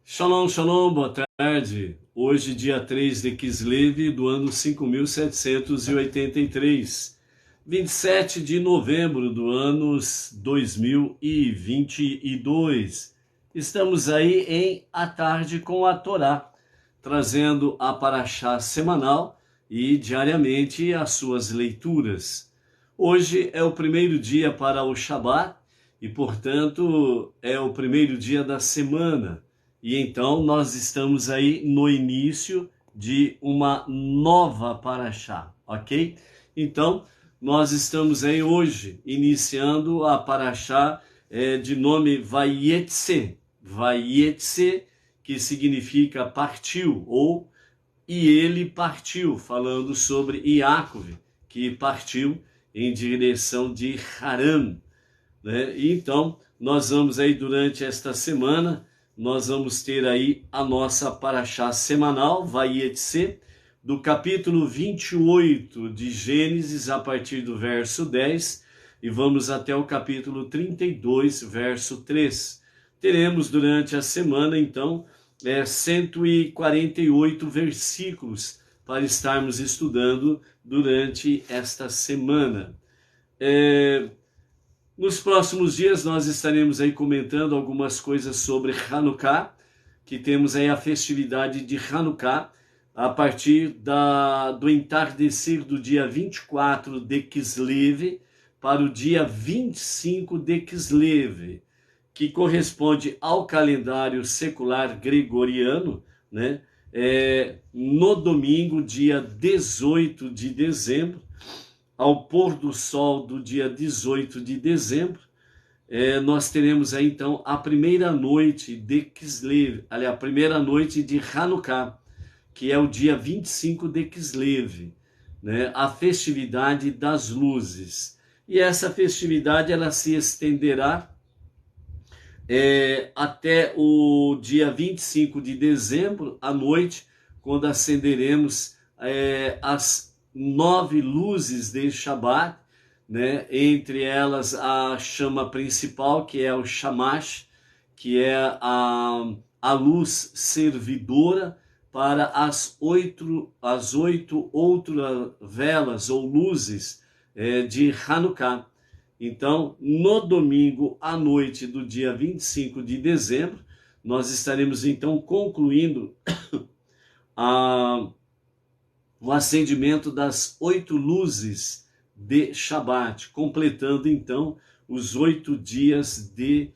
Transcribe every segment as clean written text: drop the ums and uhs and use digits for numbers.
Shalom, shalom, boa tarde. Hoje, dia 3 de Kislev, do ano 5783, 27 de novembro do ano 2022. Estamos aí em A Tarde com a Torá, trazendo a Parashá semanal e diariamente as suas leituras. Hoje é o primeiro dia para o Shabat e, portanto, é o primeiro dia da semana. E então nós estamos aí no início de uma nova Parashá, ok? Então, nós estamos aí hoje iniciando a Parashá de nome Vayetse, que significa partiu, ou e ele partiu, falando sobre Iacov, que partiu em direção de Haran, né? E então, nós vamos aí durante esta semana, nós vamos ter aí a nossa Parashá semanal, Vayetse, do capítulo 28 de Gênesis, a partir do verso 10, e vamos até o capítulo 32, verso 3. Teremos durante a semana, então, 148 versículos para estarmos estudando durante esta semana. Nos próximos dias nós estaremos aí comentando algumas coisas sobre Hanukkah, que temos aí a festividade de Hanukkah a partir do entardecer do dia 24 de Kislev para o dia 25 de Kislev, que corresponde ao calendário secular gregoriano, né? No domingo, dia 18 de dezembro, ao pôr do sol do dia 18 de dezembro, nós teremos aí então a primeira noite de Kislev, aliás, a primeira noite de Hanukkah, que é o dia 25 de Kislev, né? A festividade das luzes. E essa festividade ela se estenderá até o dia 25 de dezembro, à noite, quando acenderemos as 9 luzes de Shabat, né? Entre elas a chama principal, que é o Shamash, que é a luz servidora para as oito outras velas ou luzes de Hanukkah. Então, no domingo à noite do dia 25 de dezembro, nós estaremos então concluindo o acendimento das 8 luzes de Shabat, completando então os 8 dias de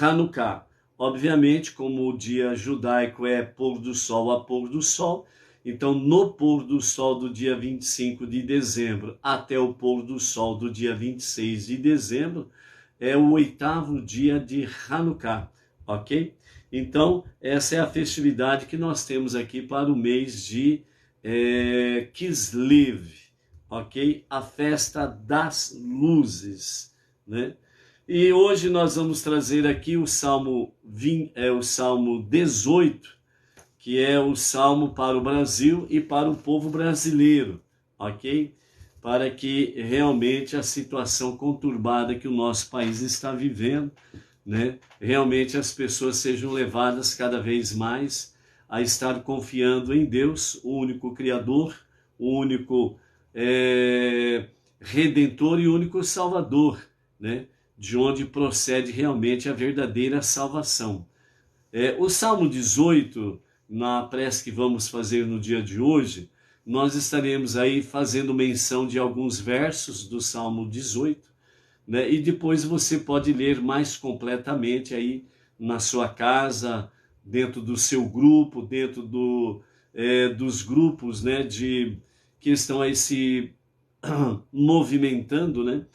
Hanukkah. Obviamente, como o dia judaico é pôr do sol a pôr do sol, então no pôr do sol do dia 25 de dezembro até o pôr do sol do dia 26 de dezembro é o 8º dia de Hanukkah, ok? Então, essa é a festividade que nós temos aqui para o mês de Kislev, ok? A festa das luzes, né? E hoje nós vamos trazer aqui o Salmo 18, que é o Salmo para o Brasil e para o povo brasileiro, ok? Para que realmente a situação conturbada que o nosso país está vivendo, né? Realmente as pessoas sejam levadas cada vez mais a estar confiando em Deus, o único Criador, o único Redentor e o único Salvador, né? De onde procede realmente a verdadeira salvação. O Salmo 18, na prece que vamos fazer no dia de hoje, nós estaremos aí fazendo menção de alguns versos do Salmo 18, né? E depois você pode ler mais completamente aí na sua casa, dentro do seu grupo, dentro dos grupos, né, que estão aí se movimentando, né,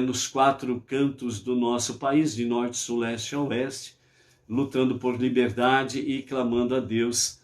nos 4 cantos do nosso país, de norte, sul, leste a oeste, lutando por liberdade e clamando a Deus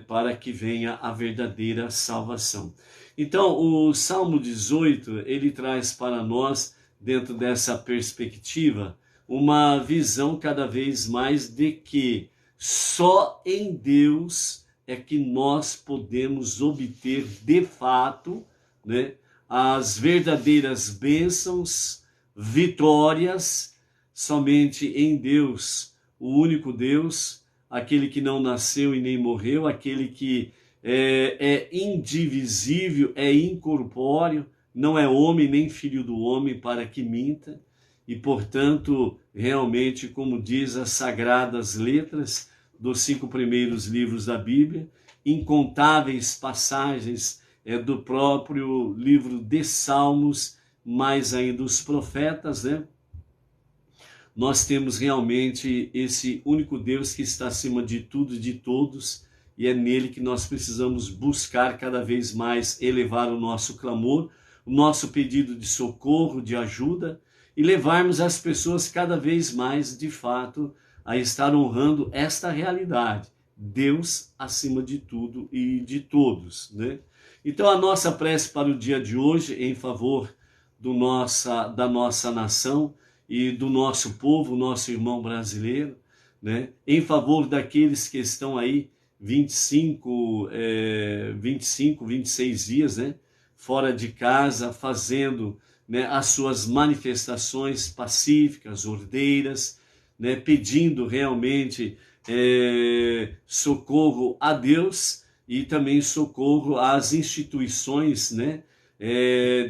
para que venha a verdadeira salvação. Então, o Salmo 18, ele traz para nós, dentro dessa perspectiva, uma visão cada vez mais de que só em Deus é que nós podemos obter de fato, né, as verdadeiras bênçãos, vitórias. Somente em Deus o único Deus, aquele que não nasceu e nem morreu, aquele que é indivisível, é incorpóreo, não é homem nem filho do homem para que minta, e portanto, realmente, como diz as sagradas letras dos 5 primeiros livros da Bíblia, incontáveis passagens do próprio livro de Salmos, mais ainda os profetas, né? Nós temos realmente esse único Deus que está acima de tudo e de todos, e é nele que nós precisamos buscar cada vez mais elevar o nosso clamor, o nosso pedido de socorro, de ajuda, e levarmos as pessoas cada vez mais, de fato, a estar honrando esta realidade. Deus acima de tudo e de todos, né? Então a nossa prece para o dia de hoje, em favor da nossa nação e do nosso povo, nosso irmão brasileiro, né? Em favor daqueles que estão aí 25, 26 dias, né? Fora de casa, fazendo, né, as suas manifestações pacíficas, ordeiras, né? Pedindo realmente socorro a Deus e também socorro às instituições, né?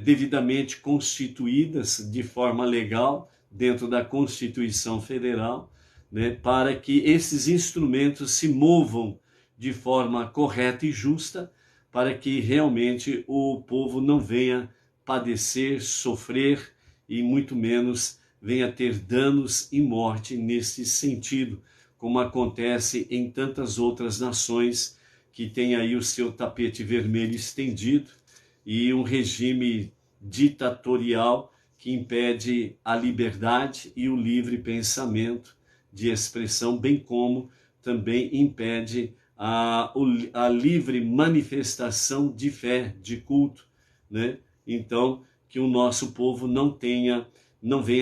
Devidamente constituídas de forma legal dentro da Constituição Federal, né? Para que esses instrumentos se movam de forma correta e justa, para que realmente o povo não venha padecer, sofrer e muito menos venha ter danos e morte nesse sentido, como acontece em tantas outras nações que têm aí o seu tapete vermelho estendido e um regime ditatorial que impede a liberdade e o livre pensamento de expressão, bem como também impede a livre manifestação de fé, de culto, né? Então, que o nosso povo não venha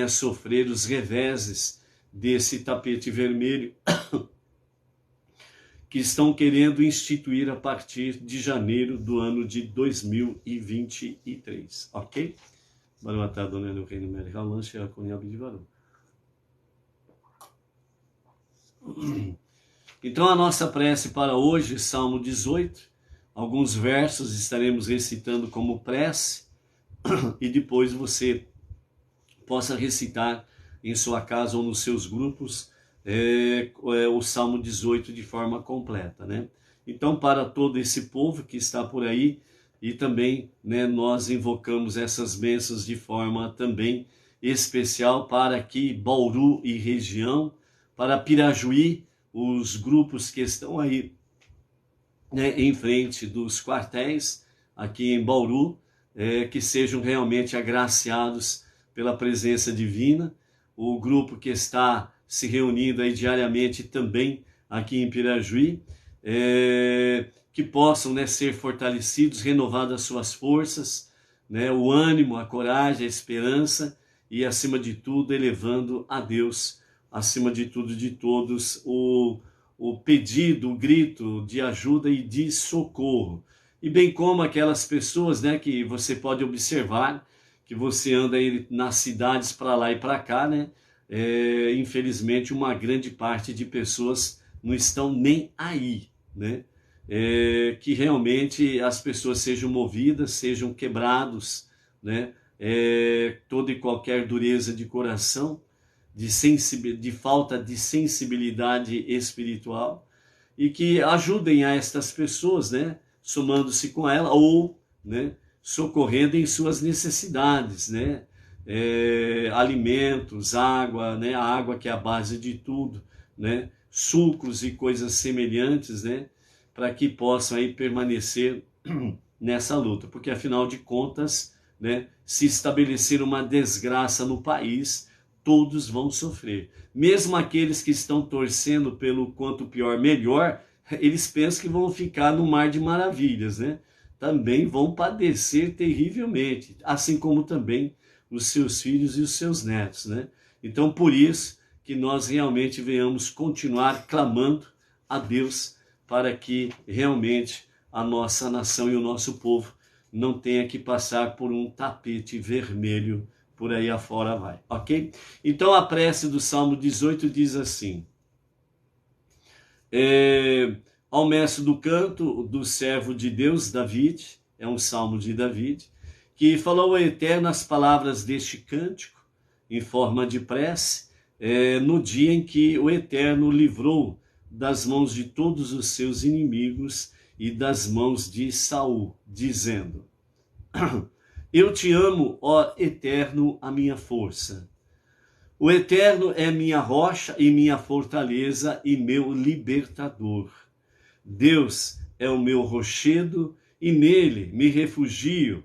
a sofrer os reveses desse tapete vermelho que estão querendo instituir a partir de janeiro do ano de 2023, ok? Baruatá, Dona no Reino Médio, Lanche, a Cunhaba de Varão. Então a nossa prece para hoje, Salmo 18, alguns versos estaremos recitando como prece, e depois você possa recitar em sua casa ou nos seus grupos o Salmo 18 de forma completa, né? Então, para todo esse povo que está por aí, e também, né, nós invocamos essas bênçãos de forma também especial para aqui, Bauru e região, para Pirajuí, os grupos que estão aí, né, em frente dos quartéis, aqui em Bauru, que sejam realmente agraciados pela presença divina, o grupo que está se reunindo aí diariamente também aqui em Pirajuí, que possam, né, ser fortalecidos, renovadas as suas forças, né, o ânimo, a coragem, a esperança e, acima de tudo, elevando a Deus, acima de tudo, de todos, o pedido, o grito de ajuda e de socorro. E bem como aquelas pessoas, né, que você pode observar, que você anda aí nas cidades para lá e para cá, né? Infelizmente, uma grande parte de pessoas não estão nem aí, né? Que realmente as pessoas sejam movidas, sejam quebrados, né? Toda e qualquer dureza de coração, de falta de sensibilidade espiritual, e que ajudem a estas pessoas, né? Somando-se com ela ou, né, socorrendo em suas necessidades, né? Alimentos, água, né? A água que é a base de tudo, né? Sucos e coisas semelhantes, né? Para que possam aí permanecer nessa luta, porque afinal de contas, né, se estabelecer uma desgraça no país, todos vão sofrer. Mesmo aqueles que estão torcendo pelo quanto pior melhor, eles pensam que vão ficar no mar de maravilhas, né? Também vão padecer terrivelmente, assim como também os seus filhos e os seus netos, né? Então, por isso que nós realmente venhamos continuar clamando a Deus para que realmente a nossa nação e o nosso povo não tenha que passar por um tapete vermelho por aí afora vai, ok? Então a prece do Salmo 18 diz assim: ao mestre do canto do servo de Deus, David, é um salmo de David, que falou ao Eterno as palavras deste cântico, em forma de prece, no dia em que o Eterno livrou das mãos de todos os seus inimigos e das mãos de Saul, dizendo: Eu te amo, ó Eterno, a minha força. O Eterno é minha rocha e minha fortaleza e meu libertador. Deus é o meu rochedo e nele me refugio.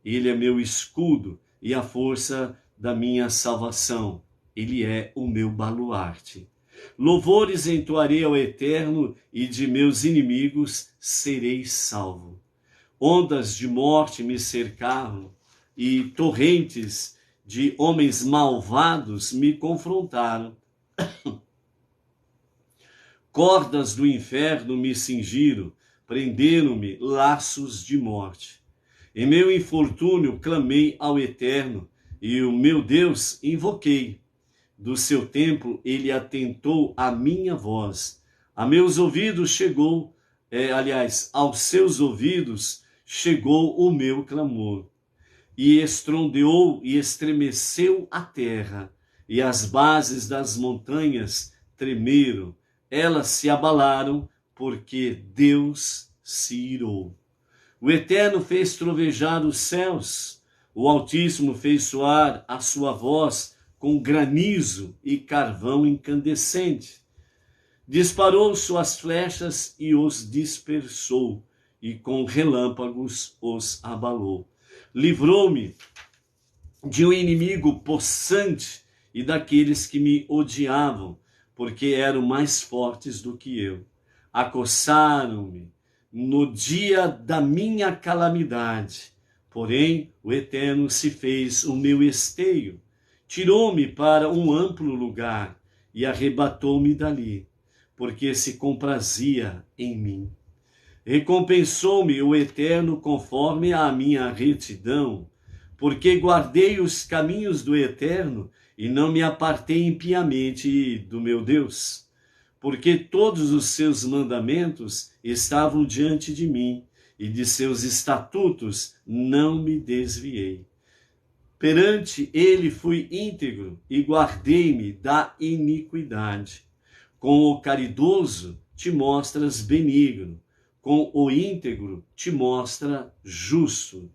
Ele é meu escudo e a força da minha salvação. Ele é o meu baluarte. Louvores entoarei ao Eterno e de meus inimigos serei salvo. Ondas de morte me cercavam e torrentes de homens malvados me confrontaram. Cordas do inferno me cingiram, prenderam-me laços de morte. Em meu infortúnio clamei ao Eterno, e o meu Deus invoquei. Do seu templo ele atentou a minha voz. A meus ouvidos chegou, aos seus ouvidos chegou o meu clamor. E estrondeou e estremeceu a terra, e as bases das montanhas tremeram. Elas se abalaram, porque Deus se irou. O Eterno fez trovejar os céus, o Altíssimo fez soar a sua voz com granizo e carvão incandescente. Disparou suas flechas e os dispersou, e com relâmpagos os abalou. Livrou-me de um inimigo possante e daqueles que me odiavam, porque eram mais fortes do que eu. Acossaram-me no dia da minha calamidade, porém o Eterno se fez o meu esteio. Tirou-me para um amplo lugar e arrebatou-me dali, porque se comprazia em mim. Recompensou-me o Eterno conforme a minha retidão, porque guardei os caminhos do Eterno e não me apartei impiamente do meu Deus. Porque todos os seus mandamentos estavam diante de mim, e de seus estatutos não me desviei. Perante ele fui íntegro e guardei-me da iniquidade. Com o caridoso te mostras benigno, com o íntegro te mostra justo.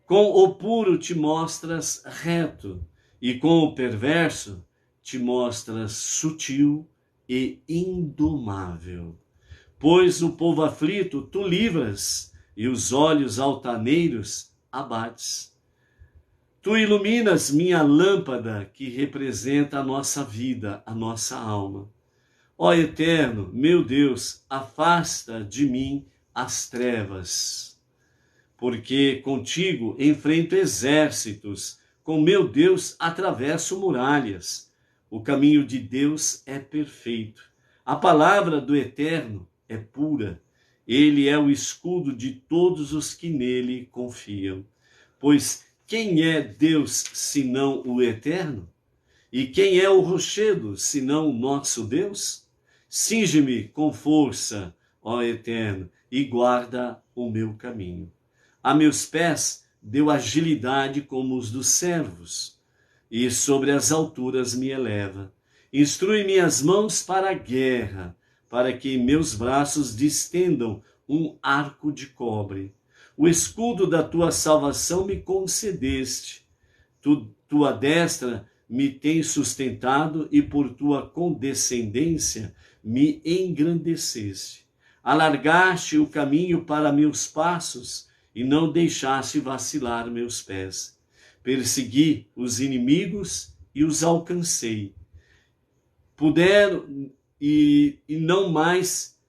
Com o puro te mostras reto, e com o perverso te mostras sutil e indomável. Pois o povo aflito tu livras, e os olhos altaneiros abates. Tu iluminas minha lâmpada, que representa a nossa vida, a nossa alma. Ó Eterno, meu Deus, afasta de mim as trevas, porque contigo enfrento exércitos, com meu Deus atravesso muralhas. O caminho de Deus é perfeito, a palavra do Eterno é pura. Ele é o escudo de todos os que nele confiam. Pois quem é Deus senão o Eterno? E quem é o rochedo senão o nosso Deus? Cinge-me com força, ó Eterno, e guarda o meu caminho. A meus pés deu agilidade como os dos servos, e sobre as alturas me eleva. Instrui minhas mãos para a guerra, para que meus braços distendam um arco de cobre. O escudo da tua salvação me concedeste. Tua destra me tem sustentado e por tua condescendência me engrandeceste. Alargaste o caminho para meus passos e não deixaste vacilar meus pés. Persegui os inimigos e os alcancei. Puderam e não mais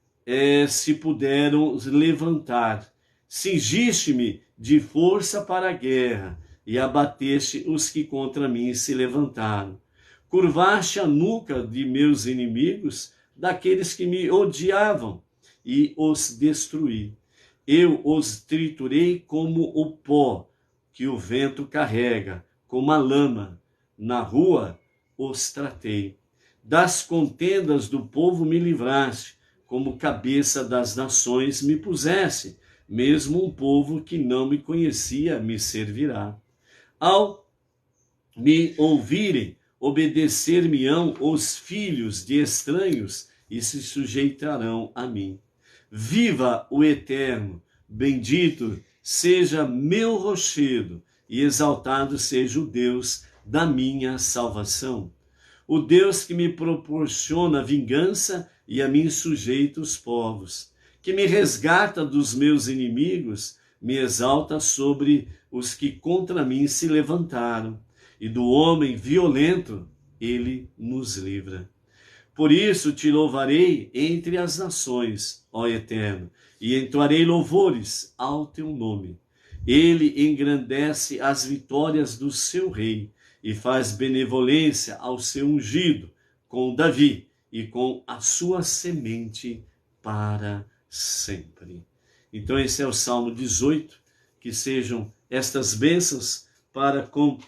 se puderam levantar. Cingiste-me de força para a guerra e abateste os que contra mim se levantaram. Curvaste a nuca de meus inimigos, daqueles que me odiavam, e os destruí. Eu os triturei como o pó que o vento carrega, como a lama. Na rua os tratei. Das contendas do povo me livraste, como cabeça das nações me pusesse, mesmo um povo que não me conhecia me servirá. Ao me ouvirem, obedecer-me-ão os filhos de estranhos e se sujeitarão a mim. Viva o Eterno, bendito seja meu rochedo, e exaltado seja o Deus da minha salvação. O Deus que me proporciona vingança e a mim sujeita os povos, que me resgata dos meus inimigos, me exalta sobre os que contra mim se levantaram, e do homem violento ele nos livra. Por isso te louvarei entre as nações, ó Eterno, e entoarei louvores ao teu nome. Ele engrandece as vitórias do seu rei e faz benevolência ao seu ungido, com Davi e com a sua semente para sempre. Então esse é o Salmo 18, que sejam estas bênçãos para com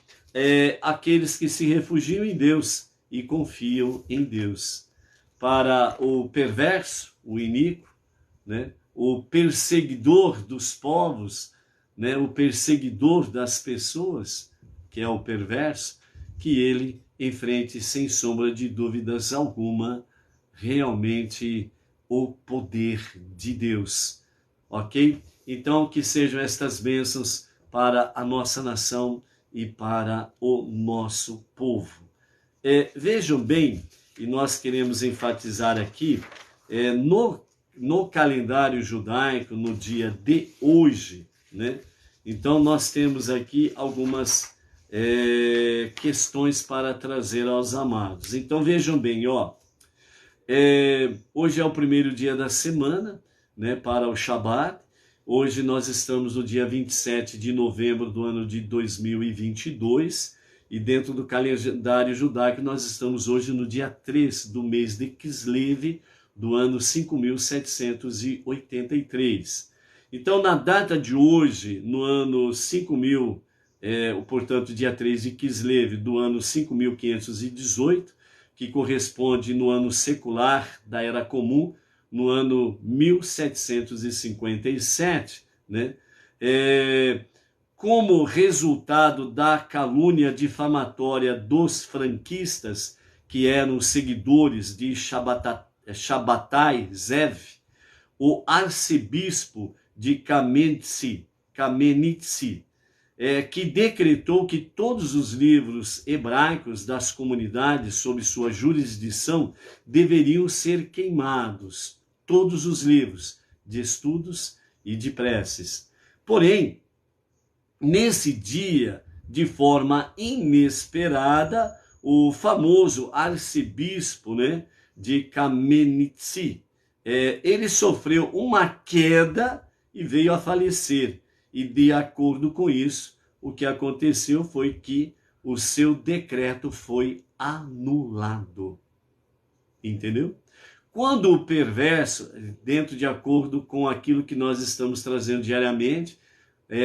aqueles que se refugiam em Deus e confiam em Deus. Para o perverso, o iníquo, né? O perseguidor dos povos, né? O perseguidor das pessoas, que é o perverso, que ele enfrente sem sombra de dúvidas alguma realmente o poder de Deus. Ok? Então que sejam estas bênçãos para a nossa nação e para o nosso povo. Vejam bem, e nós queremos enfatizar aqui, no calendário judaico, no dia de hoje, né? Então nós temos aqui algumas questões para trazer aos amados. Então vejam bem, hoje é o primeiro dia da semana, né, para o Shabat. Hoje nós estamos no dia 27 de novembro do ano de 2022 e dentro do calendário judaico nós estamos hoje no dia 3 do mês de Kislev do ano 5783. Então na data de hoje, no ano 5000, portanto dia 3 de Kislev do ano 5518, que corresponde no ano secular da Era Comum, no ano 1757, né? Como resultado da calúnia difamatória dos franquistas, que eram seguidores de Shabbatai Zev, o arcebispo de Kamenitsi, que decretou que todos os livros hebraicos das comunidades sob sua jurisdição deveriam ser queimados, todos os livros de estudos e de preces. Porém, nesse dia, de forma inesperada, o famoso arcebispo, né, de Kamenitsi, ele sofreu uma queda e veio a falecer. E de acordo com isso, o que aconteceu foi que o seu decreto foi anulado. Entendeu? Quando o perverso, dentro de acordo com aquilo que nós estamos trazendo diariamente,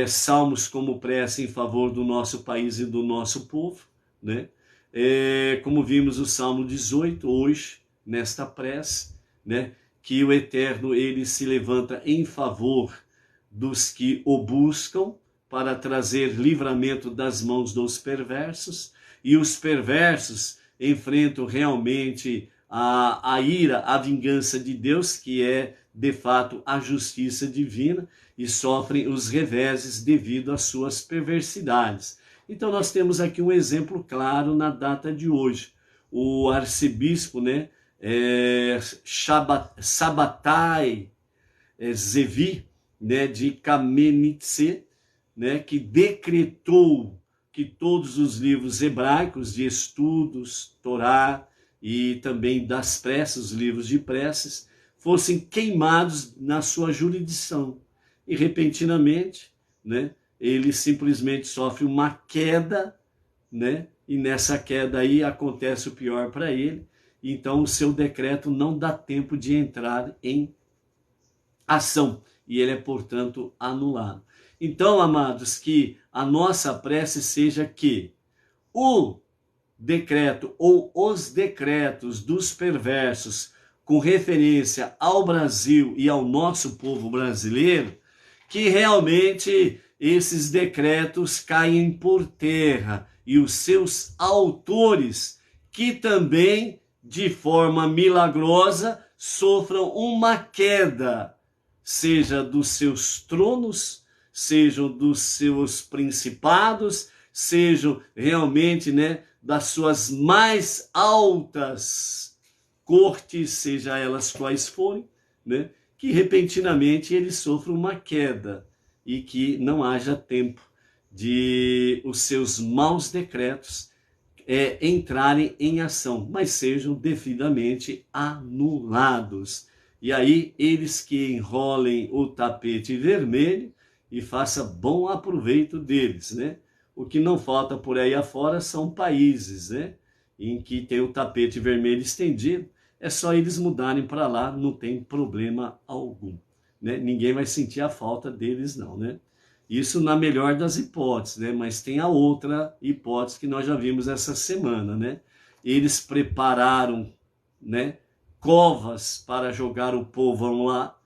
salmos como prece em favor do nosso país e do nosso povo, né? Como vimos o Salmo 18 hoje, nesta prece, né? Que o Eterno, ele se levanta em favor dos que o buscam para trazer livramento das mãos dos perversos, e os perversos enfrentam realmente a ira, a vingança de Deus, que é de fato a justiça divina, e sofrem os reveses devido às suas perversidades. Então nós temos aqui um exemplo claro na data de hoje. O arcebispo, né, Shabbatai Zevi, né, de Kamenitsi, né, que decretou que todos os livros hebraicos de estudos, Torá e também das preces, os livros de preces, fossem queimados na sua jurisdição. E repentinamente, né, ele simplesmente sofre uma queda, né, e nessa queda aí acontece o pior para ele. Então o seu decreto não dá tempo de entrar em ação e ele é, portanto, anulado. Então, amados, que a nossa prece seja que o decreto ou os decretos dos perversos com referência ao Brasil e ao nosso povo brasileiro, que realmente esses decretos caem por terra e os seus autores, que também, de forma milagrosa, sofram uma queda, seja dos seus tronos, sejam dos seus principados, sejam realmente, das suas mais altas cortes, seja elas quais forem, que repentinamente eles sofram uma queda e que não haja tempo de os seus maus decretos entrarem em ação, mas sejam devidamente anulados. E aí eles que enrolem o tapete vermelho e faça bom aproveito deles, O que não falta por aí afora são países, em que tem o tapete vermelho estendido. É só eles mudarem para lá, não tem problema algum, Ninguém vai sentir a falta deles, não, Isso na melhor das hipóteses, Mas tem a outra hipótese que nós já vimos essa semana, Eles prepararam, covas para jogar o povão lá,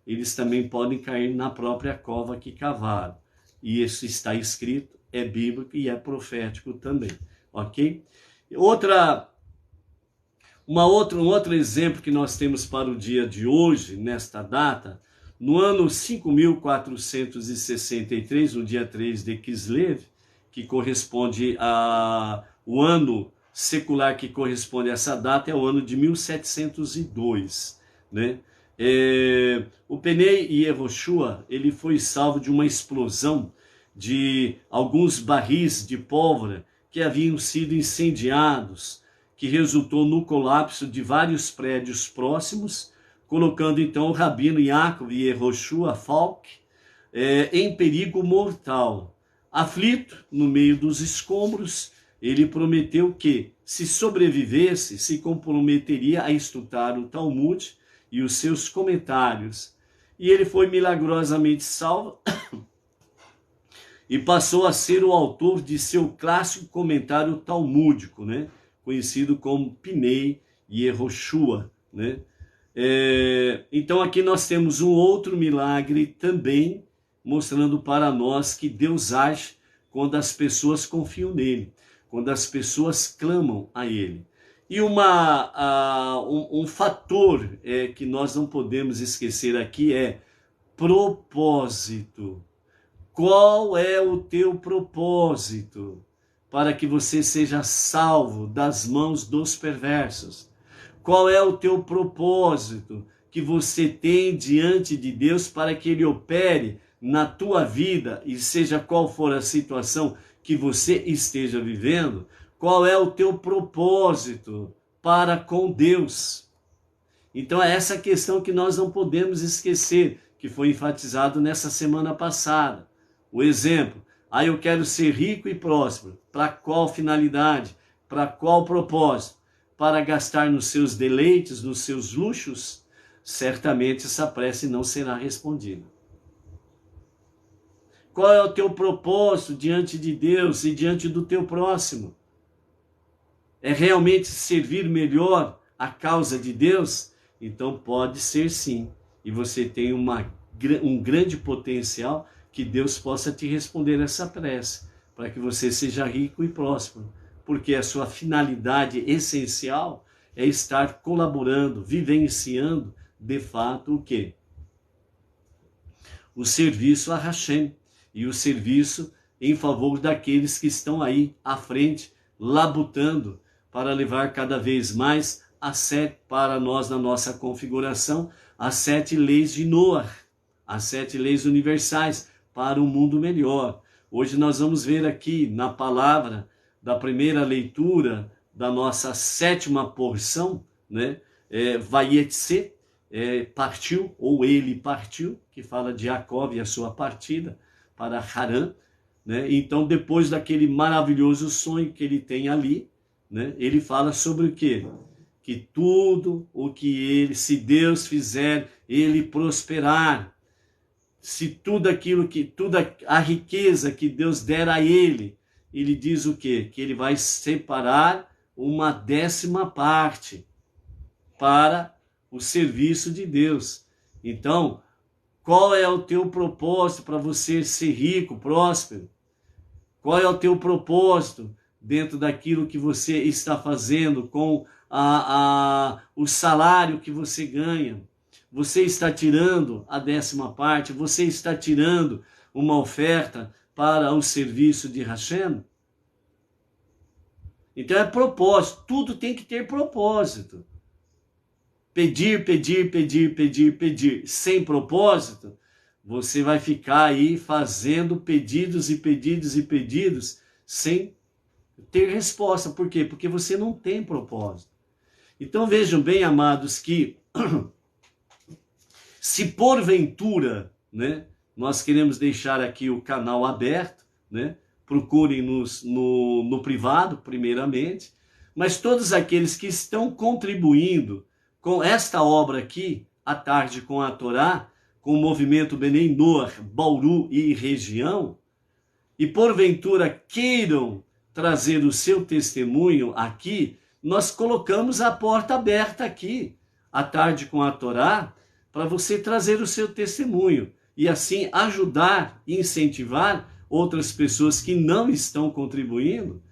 Eles também podem cair na própria cova que cavaram. E isso está escrito, é bíblico e é profético também, ok? Um outro exemplo que nós temos para o dia de hoje, nesta data, no ano 5463, no dia 3 de Kislev, que corresponde o ano secular que corresponde a essa data, é o ano de 1702, O Penei Yehoshua, ele foi salvo de uma explosão de alguns barris de pólvora que haviam sido incendiados, que resultou no colapso de vários prédios próximos, colocando então o rabino Yaakov Yehoshua Falk em perigo mortal. Aflito, no meio dos escombros, ele prometeu que, se sobrevivesse, se comprometeria a estudar o Talmud e os seus comentários. E ele foi milagrosamente salvo e passou a ser o autor de seu clássico comentário talmúdico, conhecido como Penei Yehoshua, Então aqui nós temos um outro milagre também, mostrando para nós que Deus age quando as pessoas confiam nele, quando as pessoas clamam a ele. E um fator que nós não podemos esquecer aqui é propósito. Qual é o teu propósito para que você seja salvo das mãos dos perversos? Qual é o teu propósito que você tem diante de Deus para que Ele opere na tua vida, e seja qual for a situação que você esteja vivendo? Qual é o teu propósito para com Deus? Então é essa questão que nós não podemos esquecer, que foi enfatizado nessa semana passada. O exemplo, eu quero ser rico e próspero. Para qual finalidade? Para qual propósito? Para gastar nos seus deleites, nos seus luxos? Certamente essa prece não será respondida. Qual é o teu propósito diante de Deus e diante do teu próximo? É realmente servir melhor a causa de Deus? Então pode ser sim. E você tem um grande potencial que Deus possa te responder essa prece, para que você seja rico e próspero. Porque a sua finalidade essencial é estar colaborando, vivenciando, de fato, o quê? O serviço a Hashem e o serviço em favor daqueles que estão aí à frente, labutando para levar cada vez mais para nós, na nossa configuração, as 7 leis de Noah, as 7 leis universais para um mundo melhor. Hoje nós vamos ver aqui na palavra da primeira leitura da nossa 7ª porção, Vayetse, partiu, ou ele partiu, que fala de Jacó e a sua partida para Harã, Então, depois daquele maravilhoso sonho que ele tem ali, ele fala sobre o quê? Que tudo o que ele, se Deus fizer ele prosperar, se tudo aquilo toda a riqueza que Deus der a ele diz o quê? Que ele vai separar uma 10ª parte para o serviço de Deus. Então, qual é o teu propósito para você ser rico, próspero? Qual é o teu propósito dentro daquilo que você está fazendo com o salário que você ganha? Você está tirando a 10ª parte? Você está tirando uma oferta para o serviço de Hashem? Então é propósito, tudo tem que ter propósito. Pedir, pedir, pedir, pedir, pedir, sem propósito, você vai ficar aí fazendo pedidos e pedidos e pedidos sem ter resposta. Por quê? Porque você não tem propósito. Então vejam bem, amados, que se porventura, né, nós queremos deixar aqui o canal aberto, né, procurem-nos no privado, primeiramente, mas todos aqueles que estão contribuindo com esta obra aqui, à tarde com a Torá, com o movimento Benei Noach, Bauru e região, e porventura queiram trazer o seu testemunho aqui, nós colocamos a porta aberta aqui, à tarde com a Torá, para você trazer o seu testemunho e assim ajudar e incentivar outras pessoas que não estão contribuindo,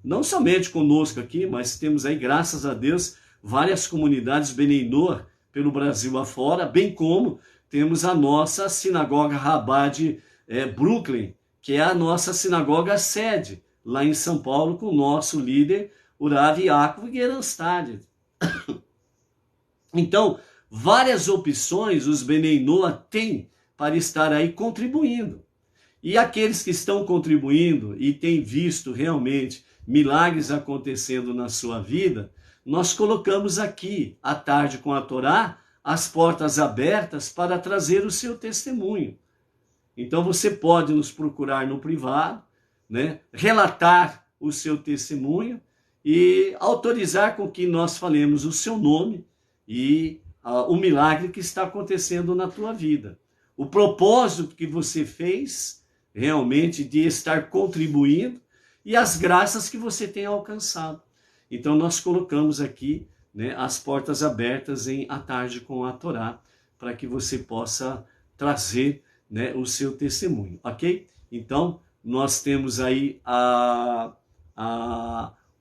não somente conosco aqui, mas temos aí, graças a Deus, várias comunidades Benei Noach pelo Brasil afora, bem como temos a nossa sinagoga Chabad Brooklyn, que é a nossa sinagoga sede, lá em São Paulo, com o nosso líder, o Rav Yaakov Gerenstad. Então, várias opções os Benei Noach têm para estar aí contribuindo. E aqueles que estão contribuindo e têm visto realmente milagres acontecendo na sua vida, nós colocamos aqui, à tarde com a Torá, as portas abertas para trazer o seu testemunho. Então você pode nos procurar no privado, né, relatar o seu testemunho e autorizar com que nós falemos o seu nome e o milagre que está acontecendo na tua vida. O propósito que você fez realmente de estar contribuindo e as graças que você tem alcançado. Então nós colocamos aqui, né, as portas abertas em A Tarde com a Torá, para que você possa trazer, né, o seu testemunho, ok? Então nós temos aí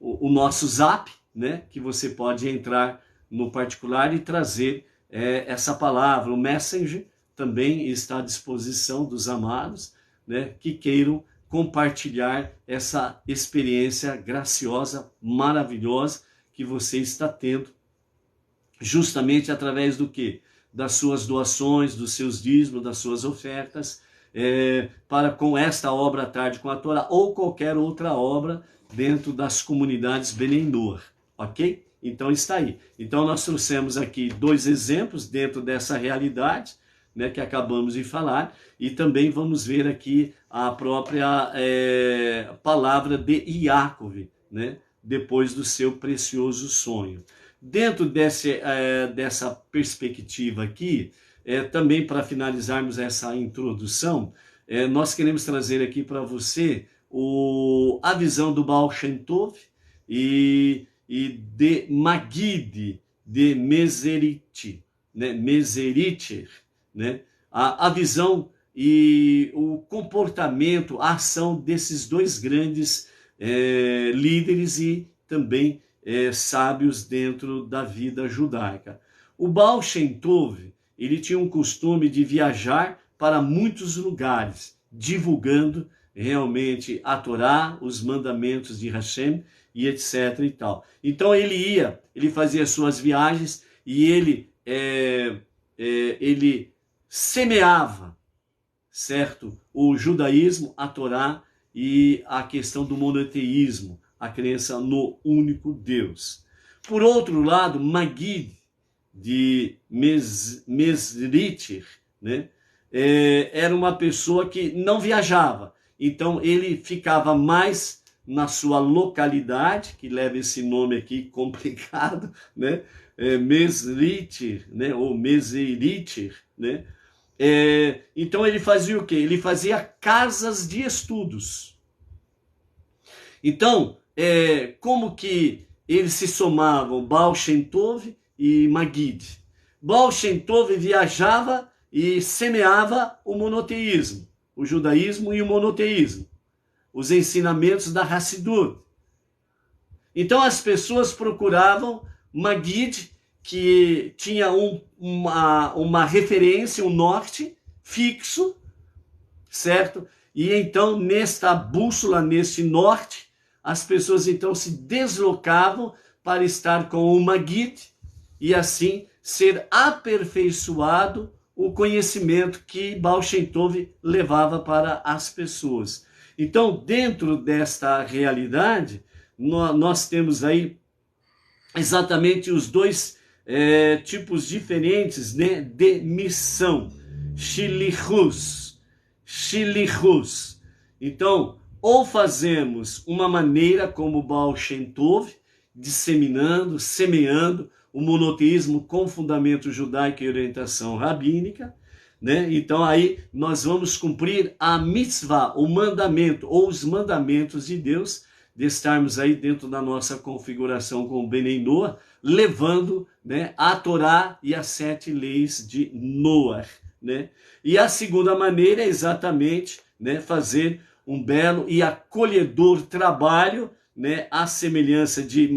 o nosso zap, né, que você pode entrar no particular e trazer essa palavra. O Messenger também está à disposição dos amados, né, que queiram compartilhar essa experiência graciosa, maravilhosa que você está tendo, justamente através do quê? Das suas doações, dos seus dízimos, das suas ofertas, para com esta obra à tarde com a Torá ou qualquer outra obra dentro das comunidades Benei Noach, ok? Então está aí. Então nós trouxemos aqui 2 exemplos dentro dessa realidade, né, que acabamos de falar, e também vamos ver aqui a própria palavra de Yaakov, né, depois do seu precioso sonho. Dentro dessa perspectiva aqui, também para finalizarmos essa introdução, nós queremos trazer aqui para você a visão do Baal Shem Tov e de Magid, de Meseriti, né, Meseriter, né, a visão e o comportamento, a ação desses 2 grandes líderes e também sábios dentro da vida judaica. O Baal Shem Tov, ele tinha um costume de viajar para muitos lugares, divulgando realmente a Torá, os mandamentos de Hashem e etc. e tal. Então ele fazia suas viagens e ele semeava, certo, o judaísmo, a Torá e a questão do monoteísmo, a crença no único Deus. Por outro lado, Magid, de Mesriter, né, era uma pessoa que não viajava, então ele ficava mais na sua localidade, que leva esse nome aqui complicado, né, Mesriter, né, ou Meseriter, né. Então ele fazia o quê? Ele fazia casas de estudos. Então, como que eles se somavam, Baal Shem Tov e Magid? Baal Shem Tov viajava e semeava o monoteísmo, o judaísmo e o monoteísmo, os ensinamentos da Hassidut. Então as pessoas procuravam Maggid, que tinha uma referência, um norte fixo, certo? E então, nesta bússola, neste norte, as pessoas então se deslocavam para estar com o Maggid e assim ser aperfeiçoado o conhecimento que Baal Shem Tov levava para as pessoas. Então, dentro desta realidade, nós temos aí exatamente os dois tipos diferentes, né, de missão. Shilichus. Então, ou fazemos uma maneira como Baal Shem Tov, disseminando, semeando o monoteísmo com fundamento judaico e orientação rabínica, né? Então aí nós vamos cumprir a mitzvah, o mandamento ou os mandamentos de Deus, de estarmos aí dentro da nossa configuração com o Benei Noah, levando, né, a Torá e as 7 leis de Noah, né? E a segunda maneira é exatamente, né, fazer um belo e acolhedor trabalho, né, à semelhança de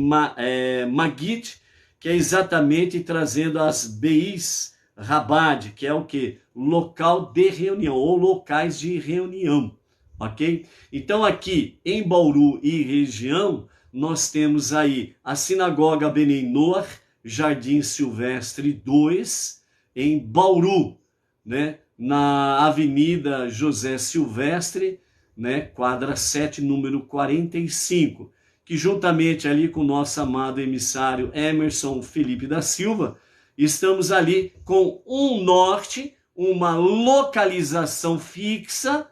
Maggid, que é exatamente trazendo as Beis Rabad, que é o quê? Local de reunião, ou locais de reunião, ok? Então aqui em Bauru e região, nós temos aí a Sinagoga Benei Noah, Jardim Silvestre 2, em Bauru, né? Na Avenida José Silvestre, né? Quadra 7, número 45, que juntamente ali com o nosso amado emissário Emerson Felipe da Silva, estamos ali com um norte, uma localização fixa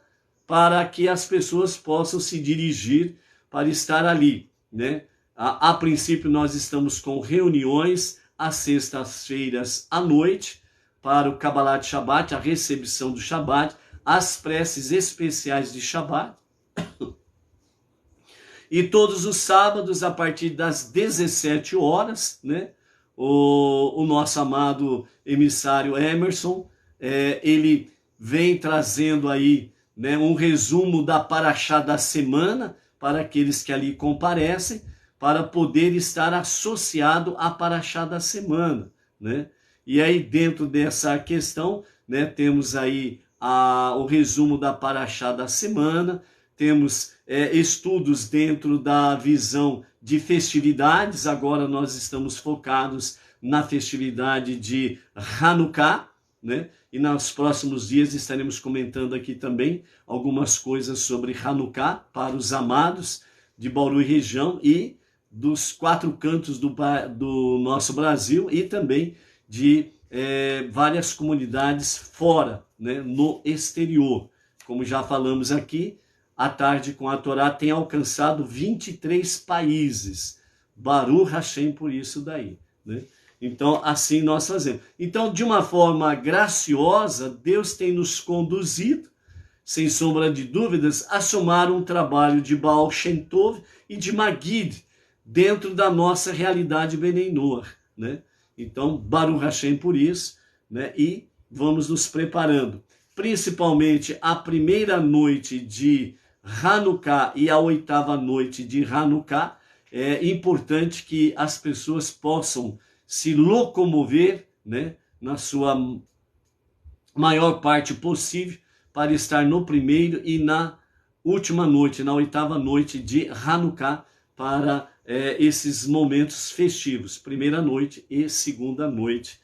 para que as pessoas possam se dirigir para estar ali, né? A princípio nós estamos com reuniões às sextas-feiras à noite para o Kabbalat Shabbat, a recepção do Shabbat, as preces especiais de Shabbat. E todos os sábados, a partir das 17 horas, né, o nosso amado emissário Emerson, ele vem trazendo aí, né, um resumo da Parashá da semana para aqueles que ali comparecem, para poder estar associado à Parashá da semana, né? E aí dentro dessa questão, né, temos aí o resumo da Parashá da semana, temos estudos dentro da visão de festividades. Agora nós estamos focados na festividade de Hanukkah, né? E nos próximos dias estaremos comentando aqui também algumas coisas sobre Hanukkah para os amados de Bauru e região e dos 4 cantos do nosso Brasil e também de várias comunidades fora, né, no exterior. Como já falamos aqui, a Tarde com a Torá tem alcançado 23 países. Baruch Hashem por isso daí, né? Então, assim nós fazemos. Então, de uma forma graciosa, Deus tem nos conduzido, sem sombra de dúvidas, a somar um trabalho de Baal Shem Tov e de Maggid dentro da nossa realidade Benei Noah, né? Então, Baruch Hashem por isso, né? E vamos nos preparando. Principalmente a primeira noite de Hanukkah e a 8ª noite de Hanukkah, é importante que as pessoas possam se locomover, né, na sua maior parte possível para estar no primeiro e na última noite, na 8ª noite de Hanukkah, para esses momentos festivos, primeira noite e segunda noite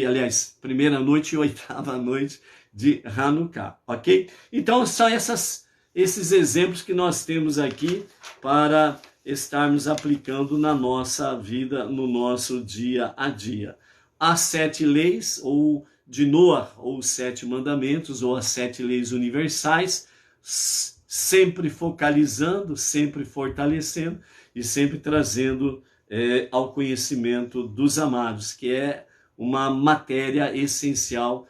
aliás, primeira noite e 8ª noite de Hanukkah, ok? Então são esses exemplos que nós temos aqui para estarmos aplicando na nossa vida, no nosso dia a dia. As 7 leis, ou de Noah, ou os 7 mandamentos, ou as 7 leis universais, sempre focalizando, sempre fortalecendo e sempre trazendo ao conhecimento dos amados, que é uma matéria essencial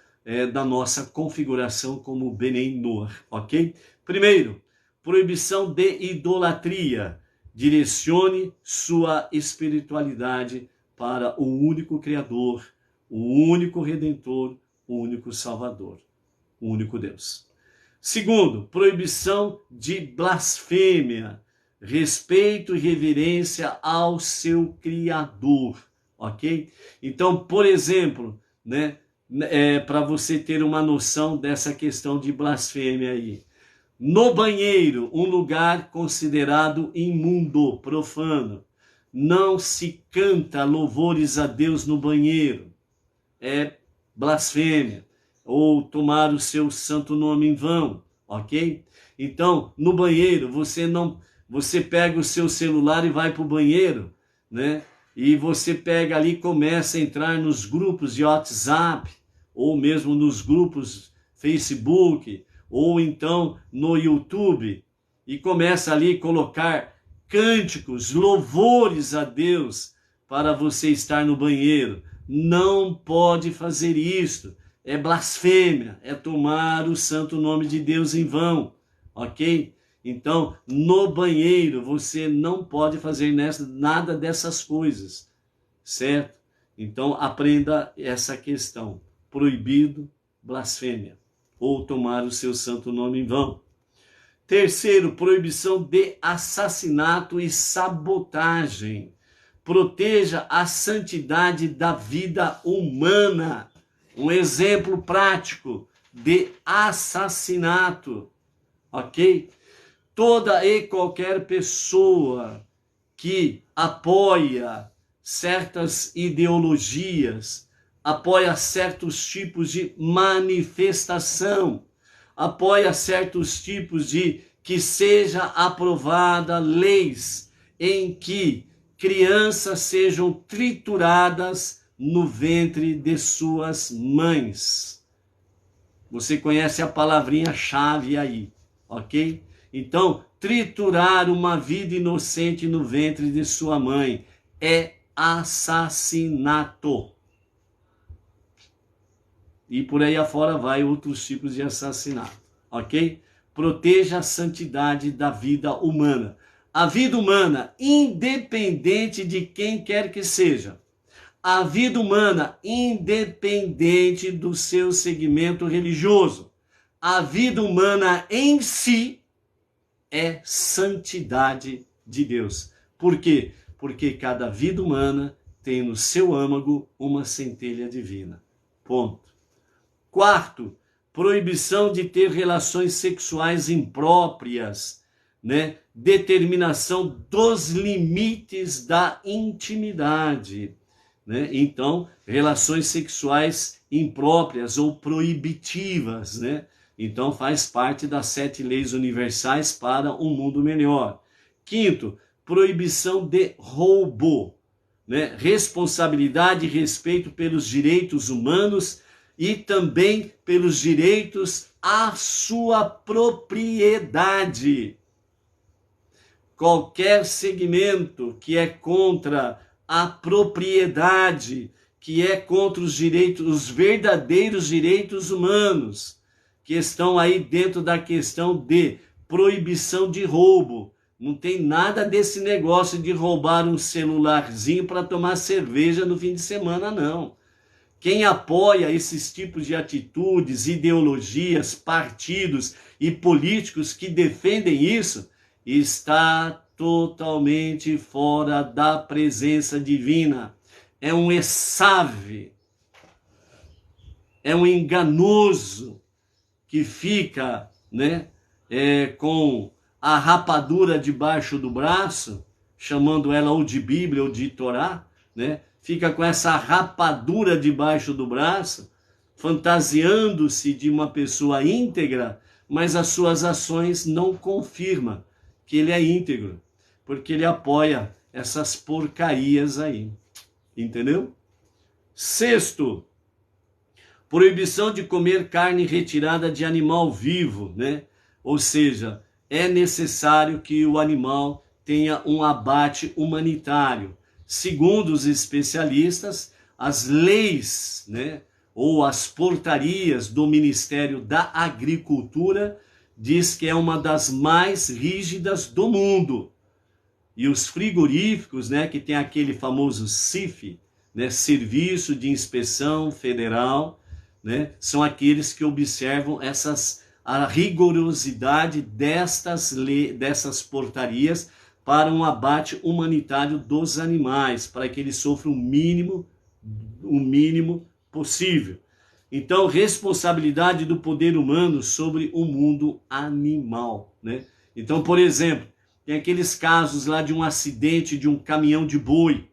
da nossa configuração como Benei Noah, ok? Primeiro, proibição de idolatria. Direcione sua espiritualidade para o único Criador, o único Redentor, o único Salvador, o único Deus. Segundo, proibição de blasfêmia, respeito e reverência ao seu Criador, ok? Então, por exemplo, né, para você ter uma noção dessa questão de blasfêmia aí. No banheiro, um lugar considerado imundo, profano. Não se canta louvores a Deus no banheiro. É blasfêmia. Ou tomar o seu santo nome em vão, ok? Então, no banheiro, você pega o seu celular e vai para o banheiro, né? E você pega ali e começa a entrar nos grupos de WhatsApp, ou mesmo nos grupos Facebook, ou então no YouTube, e começa ali a colocar cânticos, louvores a Deus para você estar no banheiro. Não pode fazer isto. É blasfêmia, é tomar o santo nome de Deus em vão, ok? Então, no banheiro, você não pode fazer nada dessas coisas, certo? Então, aprenda essa questão. Proibido, blasfêmia, ou tomar o seu santo nome em vão. Terceiro, proibição de assassinato e sabotagem. Proteja a santidade da vida humana. Um exemplo prático de assassinato, ok? Toda e qualquer pessoa que apoia certas ideologias, apoia certos tipos de manifestação, apoia certos tipos de que seja aprovada leis em que crianças sejam trituradas no ventre de suas mães. Você conhece a palavrinha-chave aí, ok? Então, triturar uma vida inocente no ventre de sua mãe é assassinato. E por aí afora vai outros tipos de assassinato, ok? Proteja a santidade da vida humana. A vida humana, independente de quem quer que seja, a vida humana, independente do seu segmento religioso, a vida humana em si é santidade de Deus. Por quê? Porque cada vida humana tem no seu âmago uma centelha divina. Ponto. Quarto, proibição de ter relações sexuais impróprias, né? Determinação dos limites da intimidade, né? Então, relações sexuais impróprias ou proibitivas, né? Então, faz parte das 7 leis universais para um mundo melhor. Quinto, proibição de roubo, né? Responsabilidade e respeito pelos direitos humanos e também pelos direitos à sua propriedade. Qualquer segmento que é contra a propriedade, que é contra os direitos, os verdadeiros direitos humanos, que estão aí dentro da questão de proibição de roubo. Não tem nada desse negócio de roubar um celularzinho para tomar cerveja no fim de semana, não. Quem apoia esses tipos de atitudes, ideologias, partidos e políticos que defendem isso, está totalmente fora da presença divina. É um exave, é um enganoso que fica, né, com a rapadura debaixo do braço, chamando ela ou de Bíblia ou de Torá, né? Fica com essa rapadura debaixo do braço, fantasiando-se de uma pessoa íntegra, mas as suas ações não confirmam que ele é íntegro, porque ele apoia essas porcarias aí, entendeu? Sexto, proibição de comer carne retirada de animal vivo, né? Ou seja, é necessário que o animal tenha um abate humanitário. Segundo os especialistas, as leis, né, ou as portarias do Ministério da Agricultura diz que é uma das mais rígidas do mundo. E os frigoríficos, né, que tem aquele famoso CIF, né? Serviço de Inspeção Federal, né? São aqueles que observam a rigorosidade dessas portarias para um abate humanitário dos animais, para que eles sofram o mínimo possível. Então, responsabilidade do poder humano sobre o mundo animal, né? Então, por exemplo, tem aqueles casos lá de um acidente de um caminhão de boi,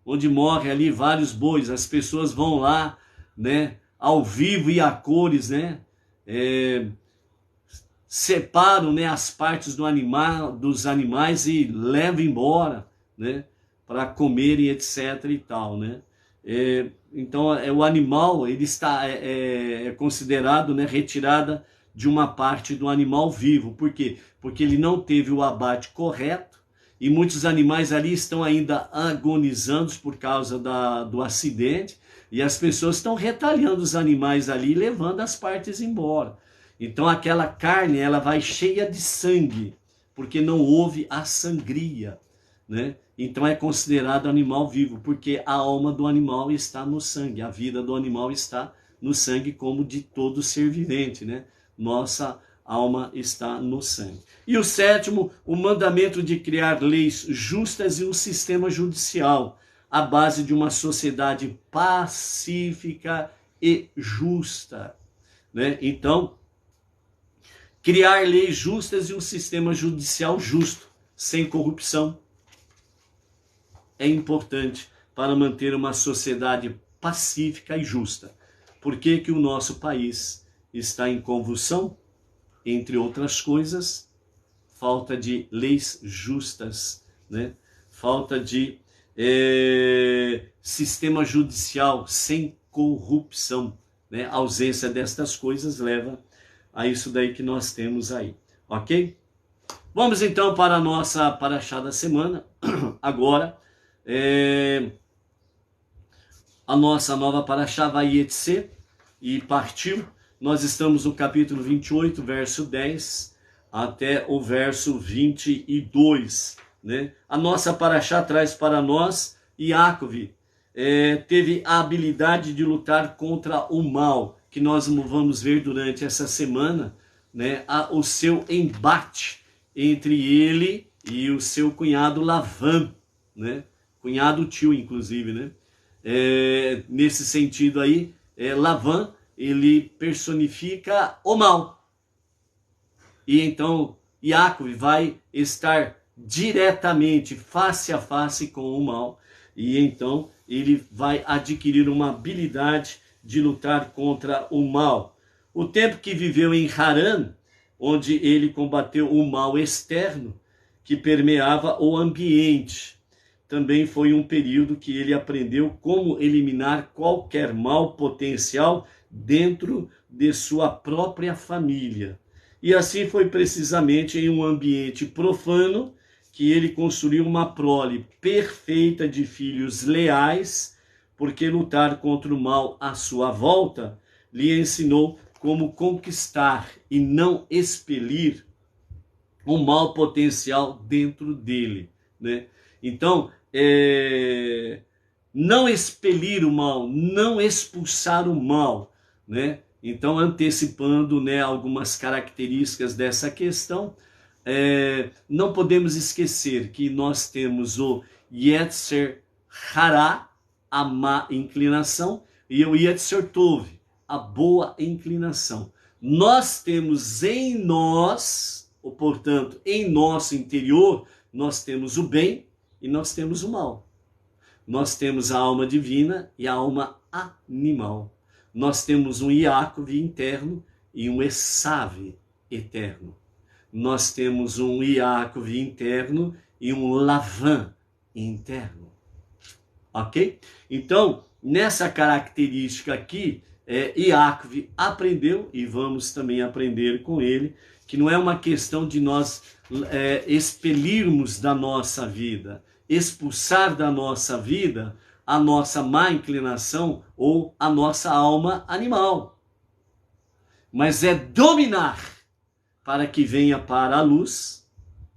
onde morre ali vários bois, as pessoas vão lá, né, ao vivo e a cores, né, separam, né, as partes dos animais e levam embora, né, para comerem, etc. e tal, né. Então, o animal, ele está considerado, né, retirada de uma parte do animal vivo. Por quê? Porque ele não teve o abate correto e muitos animais ali estão ainda agonizando por causa do acidente e as pessoas estão retalhando os animais ali e levando as partes embora. Então aquela carne, ela vai cheia de sangue, porque não houve a sangria, né? Então é considerado animal vivo, porque a alma do animal está no sangue, a vida do animal está no sangue, como de todo ser vivente, né? Nossa alma está no sangue. E o sétimo, o mandamento de criar leis justas e um sistema judicial, à base de uma sociedade pacífica e justa, né? Então, criar leis justas e um sistema judicial justo, sem corrupção, é importante para manter uma sociedade pacífica e justa. Por que que o nosso país está em convulsão? Entre outras coisas, falta de leis justas, né? Falta de sistema judicial sem corrupção, né? A ausência destas coisas leva a isso daí que nós temos aí, ok? Vamos então para a nossa paraxá da semana. Agora, a nossa nova paraxá Vayetse, e partiu. Nós estamos no capítulo 28, verso 10, até o verso 22, né? A nossa paraxá traz para nós, Yaakov teve a habilidade de lutar contra o mal, que nós vamos ver durante essa semana, né? O seu embate entre ele e o seu cunhado Lavã, né? Cunhado tio, inclusive, né? Nesse sentido aí, Lavã, ele personifica o mal. E então Yaakov vai estar diretamente, face a face com o mal. E então ele vai adquirir uma habilidade de lutar contra o mal. O tempo que viveu em Harã, onde ele combateu o mal externo, que permeava o ambiente, também foi um período que ele aprendeu como eliminar qualquer mal potencial dentro de sua própria família. E assim foi precisamente em um ambiente profano que ele construiu uma prole perfeita de filhos leais, porque lutar contra o mal à sua volta lhe ensinou como conquistar e não expelir o mal potencial dentro dele, né? Então, não expelir o mal, não expulsar o mal, né? Então, antecipando, né, algumas características dessa questão, não podemos esquecer que nós temos o Yetzer Hará, a má inclinação, e o Yetzer Tov, a boa inclinação. Nós temos em nós, ou portanto, em nosso interior, nós temos o bem e nós temos o mal. Nós temos a alma divina e a alma animal. Nós temos um Yaakov interno e um Esav eterno. Nós temos um Yaakov interno e um Lavã interno. Ok? Então, nessa característica aqui, Yaakov aprendeu, e vamos também aprender com ele, que não é uma questão de nós expelirmos da nossa vida, expulsar da nossa vida a nossa má inclinação ou a nossa alma animal. Mas é dominar para que venha para a luz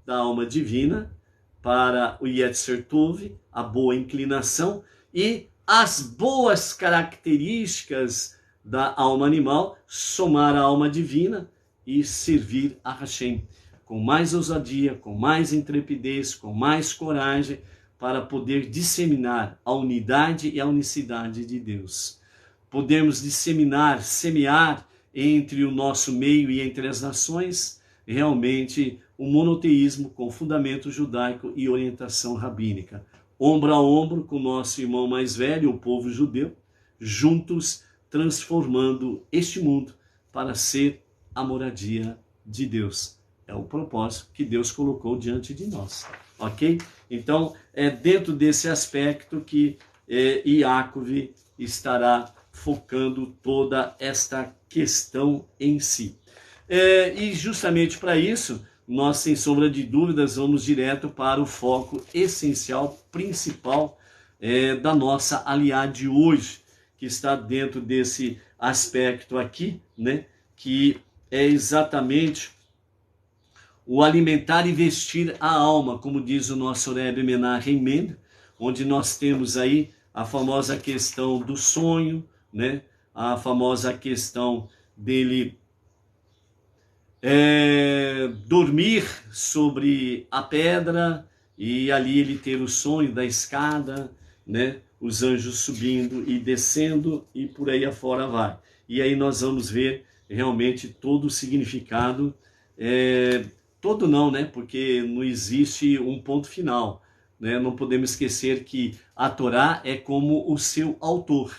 da alma divina, para o Yetzer Tov, a boa inclinação, e as boas características da alma animal, somar a alma divina e servir a Hashem com mais ousadia, com mais intrepidez, com mais coragem, para poder disseminar a unidade e a unicidade de Deus. Podemos disseminar, semear entre o nosso meio e entre as nações, realmente o monoteísmo com fundamento judaico e orientação rabínica. Ombro a ombro com o nosso irmão mais velho, o povo judeu, juntos transformando este mundo para ser a moradia de Deus. É o propósito que Deus colocou diante de nós, ok? Então, é dentro desse aspecto que Iakov estará focando toda esta questão em si. E justamente para isso, nós, sem sombra de dúvidas, vamos direto para o foco essencial, principal da nossa aliá de hoje, que está dentro desse aspecto aqui, né? Que é exatamente o alimentar e vestir a alma, como diz o nosso Rebbe Menachem Mendel, onde nós temos aí a famosa questão do sonho, né? A famosa questão dele dormir sobre a pedra e ali ele ter o sonho da escada, né? Os anjos subindo e descendo e por aí afora vai. E aí nós vamos ver realmente todo o significado, todo não, né? Porque não existe um ponto final, né? Não podemos esquecer que a Torá é como o seu autor.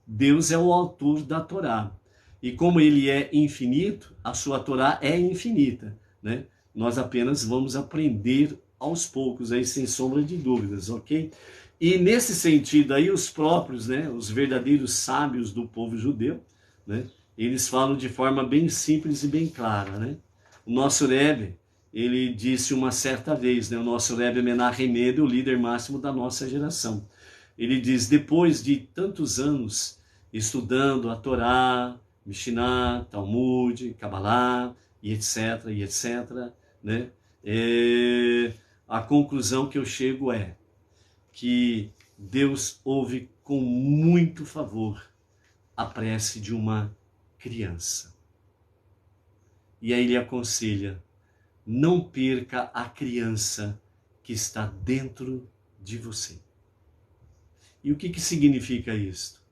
Deus é o autor da Torá. E como ele é infinito, a sua Torá é infinita, né? Nós apenas vamos aprender aos poucos, aí sem sombra de dúvidas, ok? E nesse sentido aí, os próprios, né, os verdadeiros sábios do povo judeu, né, eles falam de forma bem simples e bem clara, né? O nosso Rebbe, ele disse uma certa vez, né, o nosso Rebbe Menachem Mendel, o líder máximo da nossa geração. Ele diz, depois de tantos anos estudando a Torá, Mishnah, Talmud, Kabbalah, e etc, né? A conclusão que eu chego é que Deus ouve com muito favor a prece de uma criança. E aí ele aconselha, não perca a criança que está dentro de você. E o que significa isso?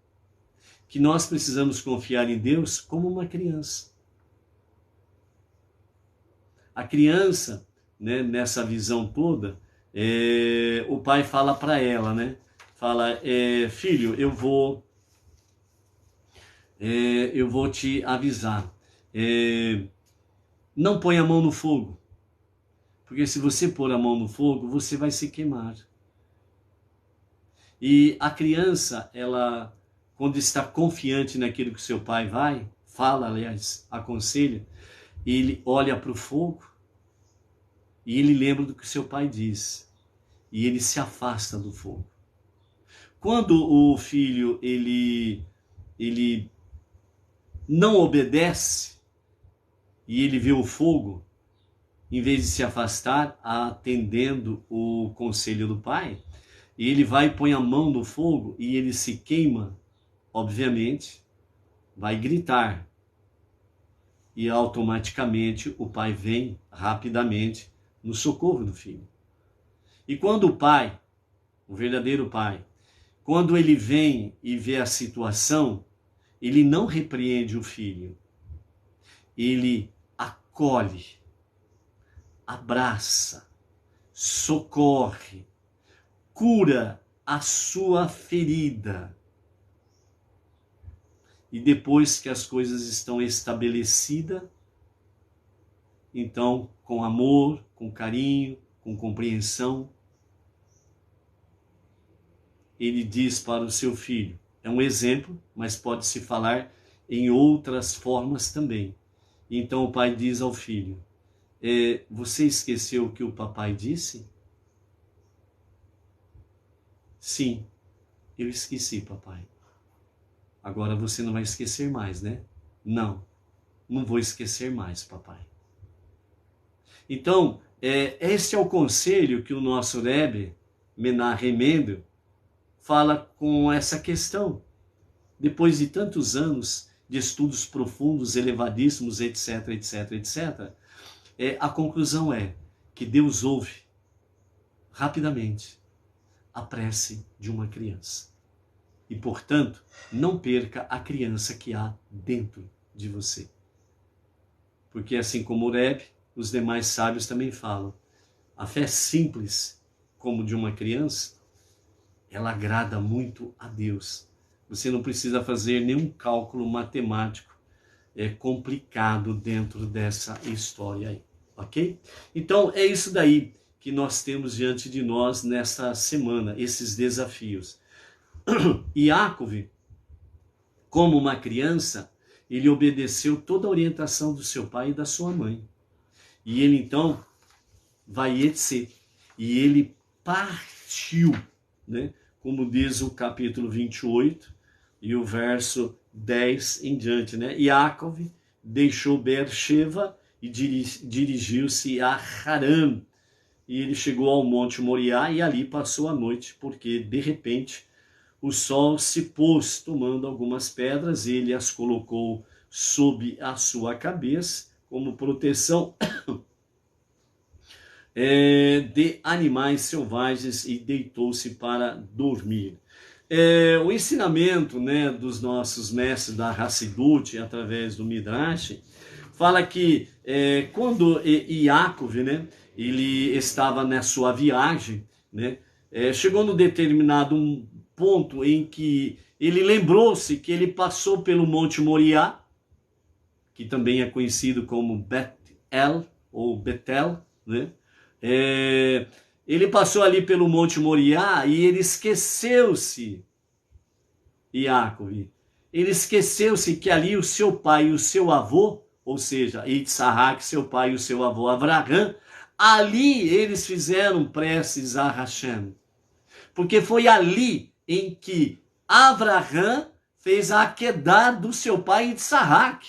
Que nós precisamos confiar em Deus como uma criança. A criança, né, nessa visão toda, o pai fala para ela, né? Fala, filho, eu vou te avisar. Não põe a mão no fogo, porque se você pôr a mão no fogo, você vai se queimar. E a criança, ela, quando está confiante naquilo que seu pai fala, aliás, aconselha, ele olha para o fogo e ele lembra do que seu pai diz. E ele se afasta do fogo. Quando o filho ele não obedece e ele vê o fogo, em vez de se afastar, atendendo o conselho do pai, ele vai e põe a mão no fogo e ele se queima, obviamente, vai gritar. E automaticamente o pai vem rapidamente no socorro do filho. E quando o pai, o verdadeiro pai, quando ele vem e vê a situação, ele não repreende o filho. Ele acolhe, abraça, socorre, cura a sua ferida. E depois que as coisas estão estabelecidas, então, com amor, com carinho, com compreensão, ele diz para o seu filho, é um exemplo, mas pode se falar em outras formas também. Então o pai diz ao filho, você esqueceu o que o papai disse? Sim, eu esqueci, papai. Agora você não vai esquecer mais, né? Não vou esquecer mais, papai. Então, este é o conselho que o nosso Rebbe Menachem Mendel fala com essa questão. Depois de tantos anos de estudos profundos, elevadíssimos, etc, etc, etc, a conclusão é que Deus ouve rapidamente a prece de uma criança. E, portanto, não perca a criança que há dentro de você. Porque, assim como o Rebbe, os demais sábios também falam, a fé simples, como de uma criança, ela agrada muito a Deus. Você não precisa fazer nenhum cálculo matemático complicado dentro dessa história aí, ok? Então, é isso daí que nós temos diante de nós nesta semana, esses desafios. Iácov, como uma criança, ele obedeceu toda a orientação do seu pai e da sua mãe. E ele então vai etc. E ele partiu, né? Como diz o capítulo 28 e o verso 10 em diante, né? Iácov deixou Beersheba e dirigiu-se a Harã. E ele chegou ao Monte Moriá e ali passou a noite, porque de repente o sol se pôs, tomando algumas pedras, ele as colocou sob a sua cabeça, como proteção de animais selvagens, e deitou-se para dormir. O ensinamento, né, dos nossos mestres da Hassidut, através do Midrash, fala que quando Iácov, né, ele estava na sua viagem, né, chegou no determinado ponto em que ele lembrou-se que ele passou pelo Monte Moriá, que também é conhecido como Bet-El, ou Betel, né? Ele passou ali pelo Monte Moriá e ele esqueceu-se, Iácov, ele esqueceu-se que ali o seu pai e o seu avô, ou seja, Yitzhak, seu pai e o seu avô Avraham, ali eles fizeram preces a Hashem, porque foi ali em que Avraham fez a Akedah do seu pai Yitzhak,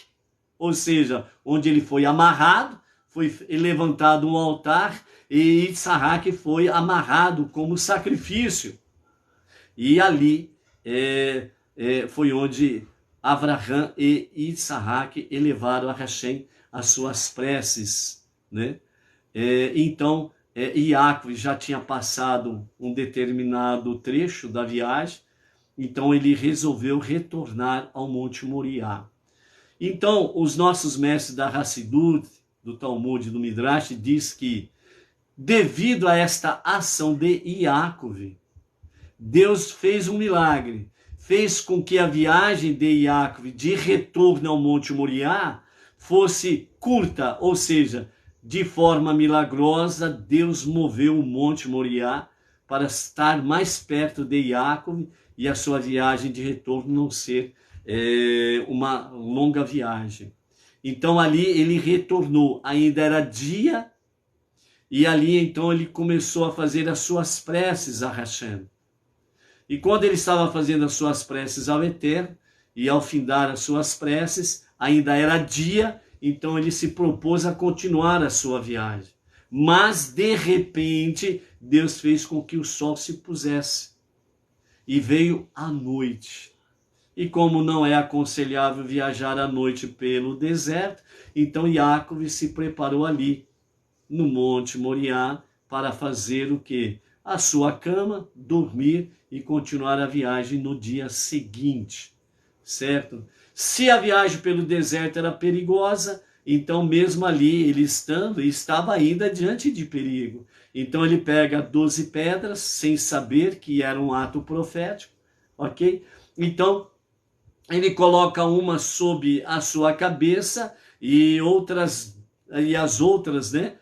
ou seja, onde ele foi amarrado, foi levantado um altar e Yitzhak foi amarrado como sacrifício. E ali foi onde Avraham e Yitzhak elevaram a Hashem as suas preces, né? Então, Iácov já tinha passado um determinado trecho da viagem, então ele resolveu retornar ao Monte Moriá. Então, os nossos mestres da Hassidut, do Talmud, do Midrash, diz que, devido a esta ação de Iácov, Deus fez um milagre, fez com que a viagem de Iácov de retorno ao Monte Moriá fosse curta, ou seja, de forma milagrosa, Deus moveu o Monte Moriá para estar mais perto de Iácov e a sua viagem de retorno não ser uma longa viagem. Então ali ele retornou, ainda era dia, e ali então ele começou a fazer as suas preces a Hashem. E quando ele estava fazendo as suas preces ao Eterno, e ao findar as suas preces, ainda era dia, então ele se propôs a continuar a sua viagem. Mas, de repente, Deus fez com que o sol se pusesse. E veio a noite. E como não é aconselhável viajar à noite pelo deserto, então Iácov se preparou ali, no Monte Moriá, para fazer o quê? A sua cama, dormir e continuar a viagem no dia seguinte, certo? Se a viagem pelo deserto era perigosa, então mesmo ali ele estando, estava ainda diante de perigo. Então ele pega 12 pedras, sem saber que era um ato profético, ok? Então ele coloca uma sob a sua cabeça e as outras, né?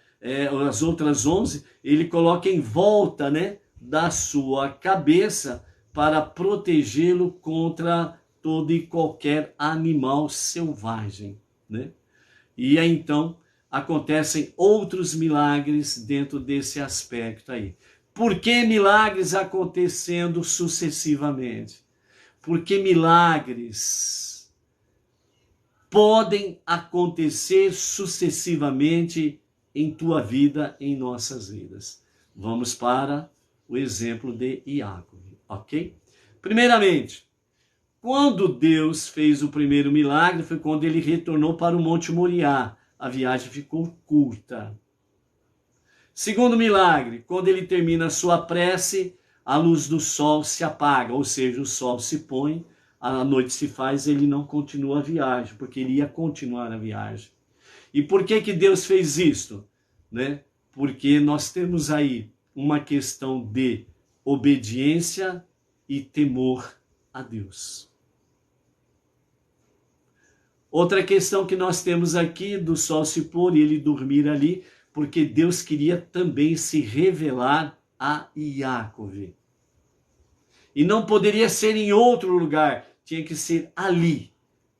As outras 11, ele coloca em volta, né, da sua cabeça para protegê-lo contra todo e qualquer animal selvagem, né? E aí, então, acontecem outros milagres dentro desse aspecto aí. Por que milagres acontecendo sucessivamente? Porque milagres podem acontecer sucessivamente em tua vida, em nossas vidas. Vamos para o exemplo de Iácov, ok? Primeiramente, quando Deus fez o primeiro milagre, foi quando ele retornou para o Monte Moriá. A viagem ficou curta. Segundo milagre, quando ele termina a sua prece, a luz do sol se apaga, ou seja, o sol se põe, a noite se faz, ele não continua a viagem, porque ele ia continuar a viagem. E por que Deus fez isto? Né? Porque nós temos aí uma questão de obediência e temor a Deus. Outra questão que nós temos aqui do sol se pôr e ele dormir ali, porque Deus queria também se revelar a Iacove. E não poderia ser em outro lugar, tinha que ser ali,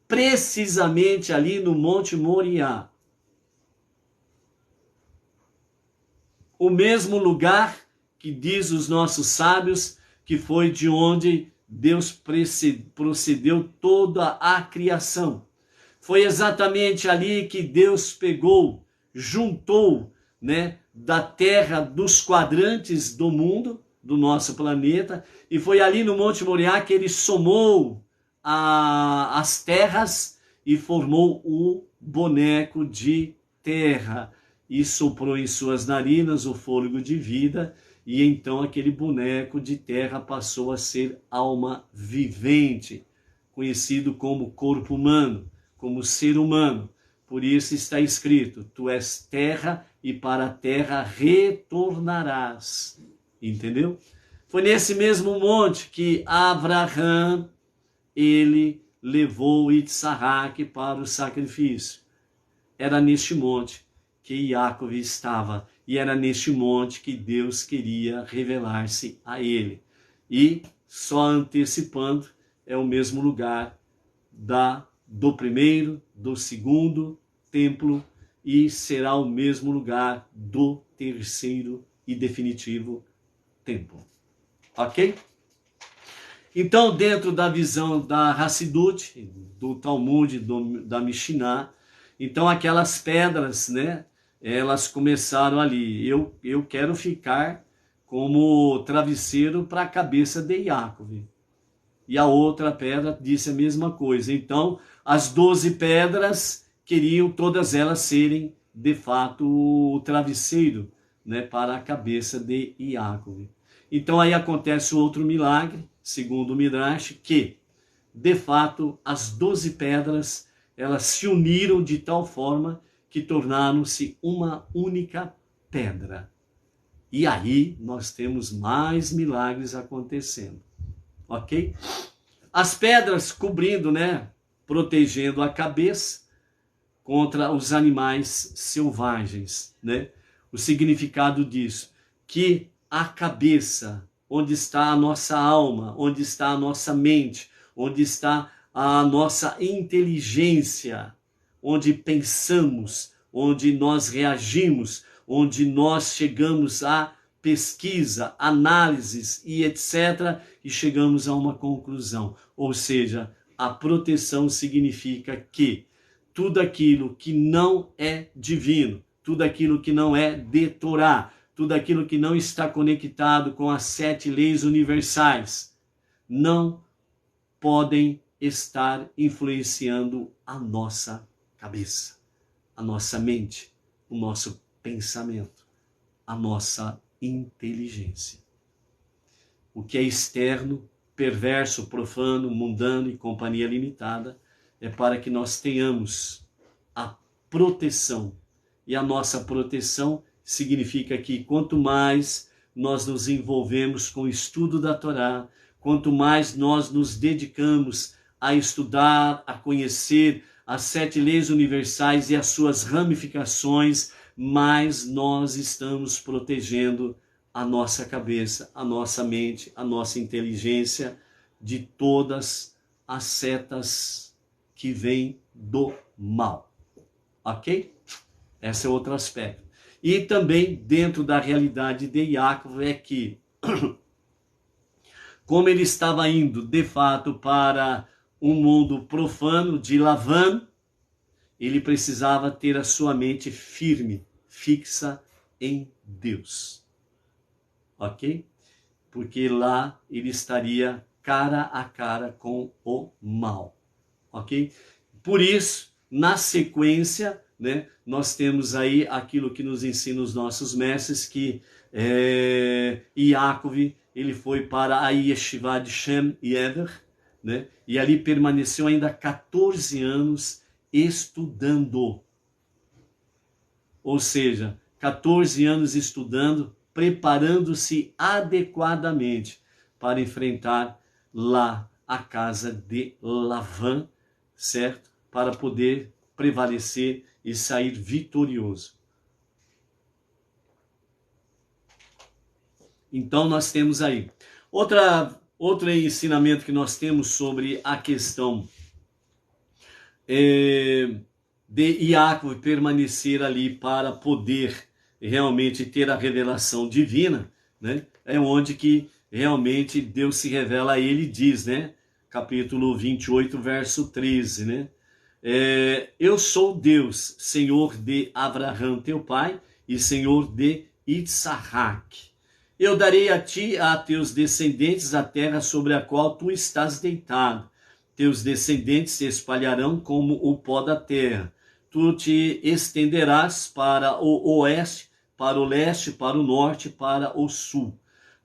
precisamente ali no Monte Moriá. O mesmo lugar que diz os nossos sábios que foi de onde Deus procedeu toda a criação. Foi exatamente ali que Deus pegou, juntou, né, da terra, dos quadrantes do mundo, do nosso planeta, e foi ali no Monte Moriá que ele somou as terras e formou o boneco de terra. E soprou em suas narinas o fôlego de vida, e então aquele boneco de terra passou a ser alma vivente, conhecido como corpo humano, como ser humano. Por isso está escrito: tu és terra e para a terra retornarás. Entendeu? Foi nesse mesmo monte que Abraão, ele levou Itsaque para o sacrifício. Era neste monte que Iacove estava, e era neste monte que Deus queria revelar-se a ele. E, só antecipando, é o mesmo lugar do primeiro, do segundo templo, e será o mesmo lugar do terceiro e definitivo templo. Ok? Então, dentro da visão da Hassidut, do Talmud, da Mishnah, então aquelas pedras, né, elas começaram ali. Eu quero ficar como travesseiro para a cabeça de Iacove. E a outra pedra disse a mesma coisa. Então, as 12 pedras queriam todas elas serem, de fato, o travesseiro, né, para a cabeça de Iacove. Então, aí acontece outro milagre, segundo o Midrash, que, de fato, as 12 pedras, elas se uniram de tal forma que tornaram-se uma única pedra. E aí nós temos mais milagres acontecendo. Ok? As pedras cobrindo, né? Protegendo a cabeça contra os animais selvagens, né? O significado disso, que a cabeça, onde está a nossa alma, onde está a nossa mente, onde está a nossa inteligência, onde pensamos, onde nós reagimos, onde nós chegamos a pesquisa, análises e etc. e chegamos a uma conclusão. Ou seja, a proteção significa que tudo aquilo que não é divino, tudo aquilo que não é de Torá, tudo aquilo que não está conectado com as 7 leis universais, não podem estar influenciando a nossa cabeça, a nossa mente, o nosso pensamento, a nossa inteligência. O que é externo, perverso, profano, mundano e companhia limitada é para que nós tenhamos a proteção. E a nossa proteção significa que quanto mais nós nos envolvemos com o estudo da Torá, quanto mais nós nos dedicamos a estudar, a conhecer as 7 leis universais e as suas ramificações, mais nós estamos protegendo a nossa cabeça, a nossa mente, a nossa inteligência de todas as setas que vêm do mal. Ok? Esse é outro aspecto. E também dentro da realidade de Iacove é que, como ele estava indo de fato para um mundo profano de Lavan, ele precisava ter a sua mente firme, fixa em Deus. Ok? Porque lá ele estaria cara a cara com o mal, ok? Por isso, na sequência, né, nós temos aí aquilo que nos ensina os nossos mestres, que Yaakov, ele foi para a Yeshiva de Shem Yever, né, e ali permaneceu ainda 14 anos estudando. Ou seja, 14 anos estudando, preparando-se adequadamente para enfrentar lá a casa de Lavã, certo? Para poder prevalecer e sair vitorioso. Então nós temos aí. Outro ensinamento que nós temos sobre a questão de Yaakov permanecer ali para poder realmente ter a revelação divina, né? É onde que realmente Deus se revela a ele e diz, né? Capítulo 28, verso 13, né? Eu sou Deus, Senhor de Abraão, teu pai, e Senhor de Itsahac. Eu darei a ti e a teus descendentes a terra sobre a qual tu estás deitado. Teus descendentes se espalharão como o pó da terra. Tu te estenderás para o oeste, para o leste, para o norte, para o sul.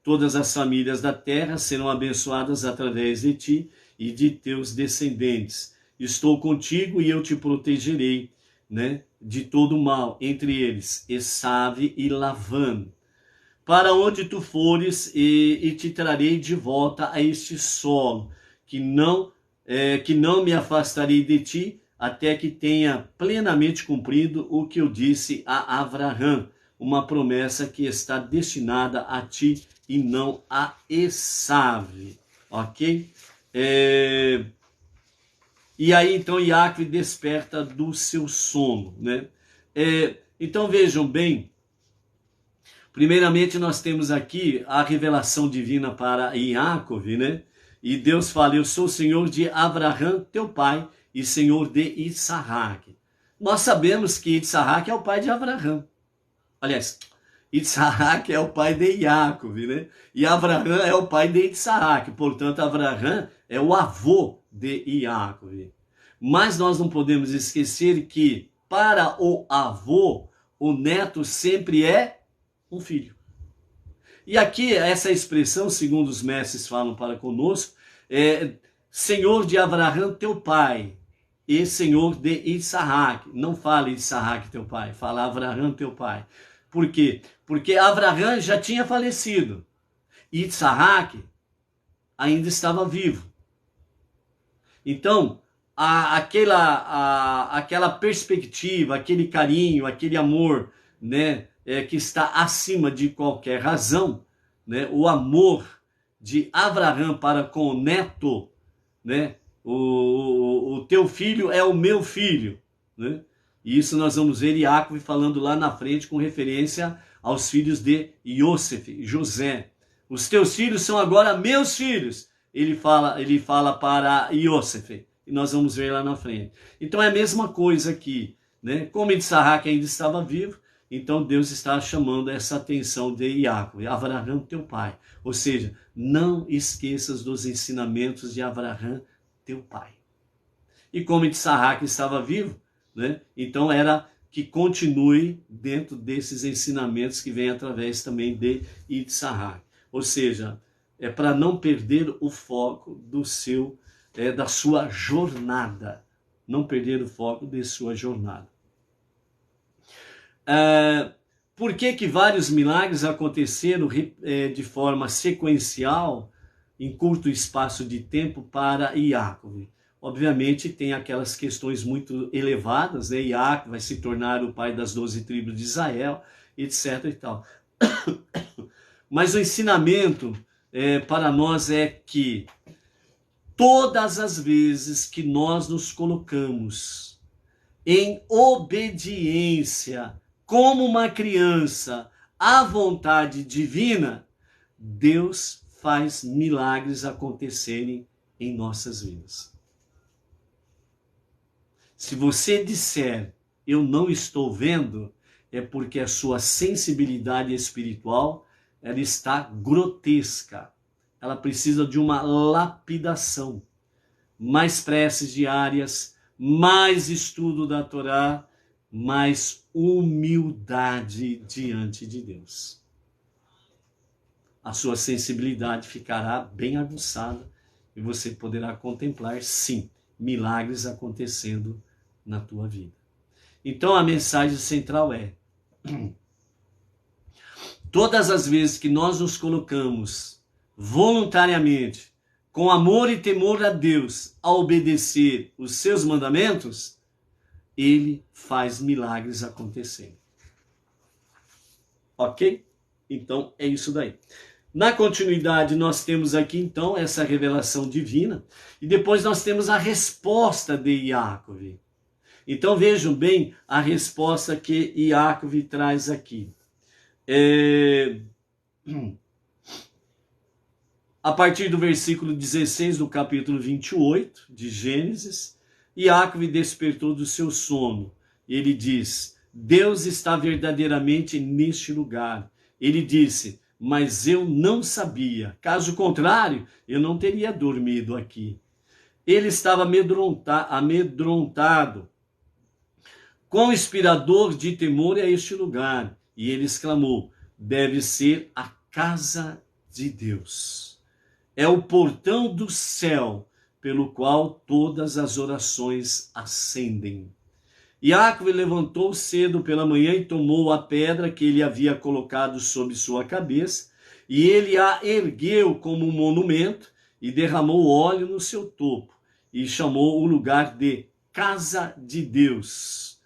Todas as famílias da terra serão abençoadas através de ti e de teus descendentes. Estou contigo e eu te protegerei, né, de todo mal, entre eles Esav e Lavã. Para onde tu fores, e te trarei de volta a este solo, que não me afastarei de ti, até que tenha plenamente cumprido o que eu disse a Abraão, uma promessa que está destinada a ti e não a Esav, ok? E aí então Yaakov desperta do seu sono, né? Então vejam bem, primeiramente nós temos aqui a revelação divina para Yaakov, né? E Deus fala, eu sou o Senhor de Abraão, teu pai, e Senhor de Itsahac. Nós sabemos que Itsahac é o pai de Abraão. Aliás, Itsahac é o pai de Yaakov, né? E Abraão é o pai de Itsahac. Portanto, Abraão é o avô de Yaakov. Mas nós não podemos esquecer que para o avô, o neto sempre é um filho. E aqui essa expressão, segundo os mestres falam para conosco, Senhor de Abraão, teu pai, e Senhor de Itsahac. Não fala Itsahac, teu pai, fala Abraão, teu pai. Por quê? Porque Abraão já tinha falecido. Itsahac ainda estava vivo. Então, aquela perspectiva, aquele carinho, aquele amor, né, que está acima de qualquer razão, né, o amor de Abraão para com o neto, né, o teu filho é o meu filho, né? E isso nós vamos ver Yaakov falando lá na frente com referência aos filhos de Yosef, José. Os teus filhos são agora meus filhos. Ele fala para Yosef. E nós vamos ver lá na frente. Então é a mesma coisa aqui, né? Como Itsahac ainda estava vivo, então Deus está chamando essa atenção de Yaakov, Abraão teu pai. Ou seja, não esqueças dos ensinamentos de Abraão teu pai. E como Itsahac estava vivo, né? Então era que continue dentro desses ensinamentos que vêm através também de Itsahac. Ou seja, é para não perder o foco da sua jornada. Não perder o foco de sua jornada. Por que vários milagres aconteceram de forma sequencial em curto espaço de tempo para Yaakov? Obviamente tem aquelas questões muito elevadas, né? Yaakov vai se tornar o pai das 12 tribos de Israel, etc. e tal. Mas o ensinamento para nós é que todas as vezes que nós nos colocamos em obediência, como uma criança, à vontade divina, Deus faz milagres acontecerem em nossas vidas. Se você disser, eu não estou vendo, é porque a sua sensibilidade espiritual ela está grotesca. ela precisa de uma lapidação. Mais preces diárias, mais estudo da Torá, mais humildade diante de Deus. A sua sensibilidade ficará bem aguçada e você poderá contemplar, sim, milagres acontecendo na tua vida. Então a mensagem central é: todas as vezes que nós nos colocamos voluntariamente, com amor e temor a Deus, a obedecer os seus mandamentos, Ele faz milagres acontecerem. Ok? Então é isso daí. Na continuidade, nós temos aqui, então, essa revelação divina. E depois nós temos a resposta de Yaakov. Então, vejam bem a resposta que Yaakov traz aqui. A partir do versículo 16 do capítulo 28 de Gênesis, Yaakov despertou do seu sono. Ele diz: Deus está verdadeiramente neste lugar. Ele disse: mas eu não sabia. Caso contrário, eu não teria dormido aqui. Ele estava amedrontado. Quão inspirador de temor é este lugar? E ele exclamou: deve ser a casa de Deus. É o portão do céu, pelo qual todas as orações ascendem. Yaakov levantou cedo pela manhã e tomou a pedra que ele havia colocado sobre sua cabeça, e ele a ergueu como um monumento e derramou óleo no seu topo, e chamou o lugar de Casa de Deus.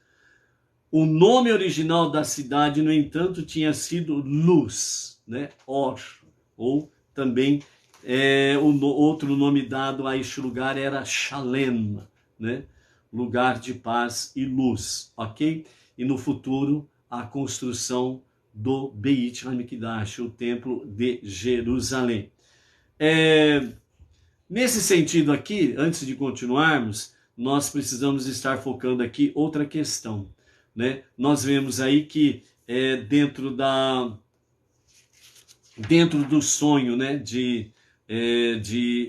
O nome original da cidade, no entanto, tinha sido Luz, né? Or, ou também o outro nome dado a este lugar era Shalem, né? Lugar de paz e luz, ok? E no futuro, a construção do Beit HaMikdash, o templo de Jerusalém. Nesse sentido aqui, antes de continuarmos, nós precisamos estar focando aqui outra questão, né? Nós vemos aí que dentro do sonho, né, de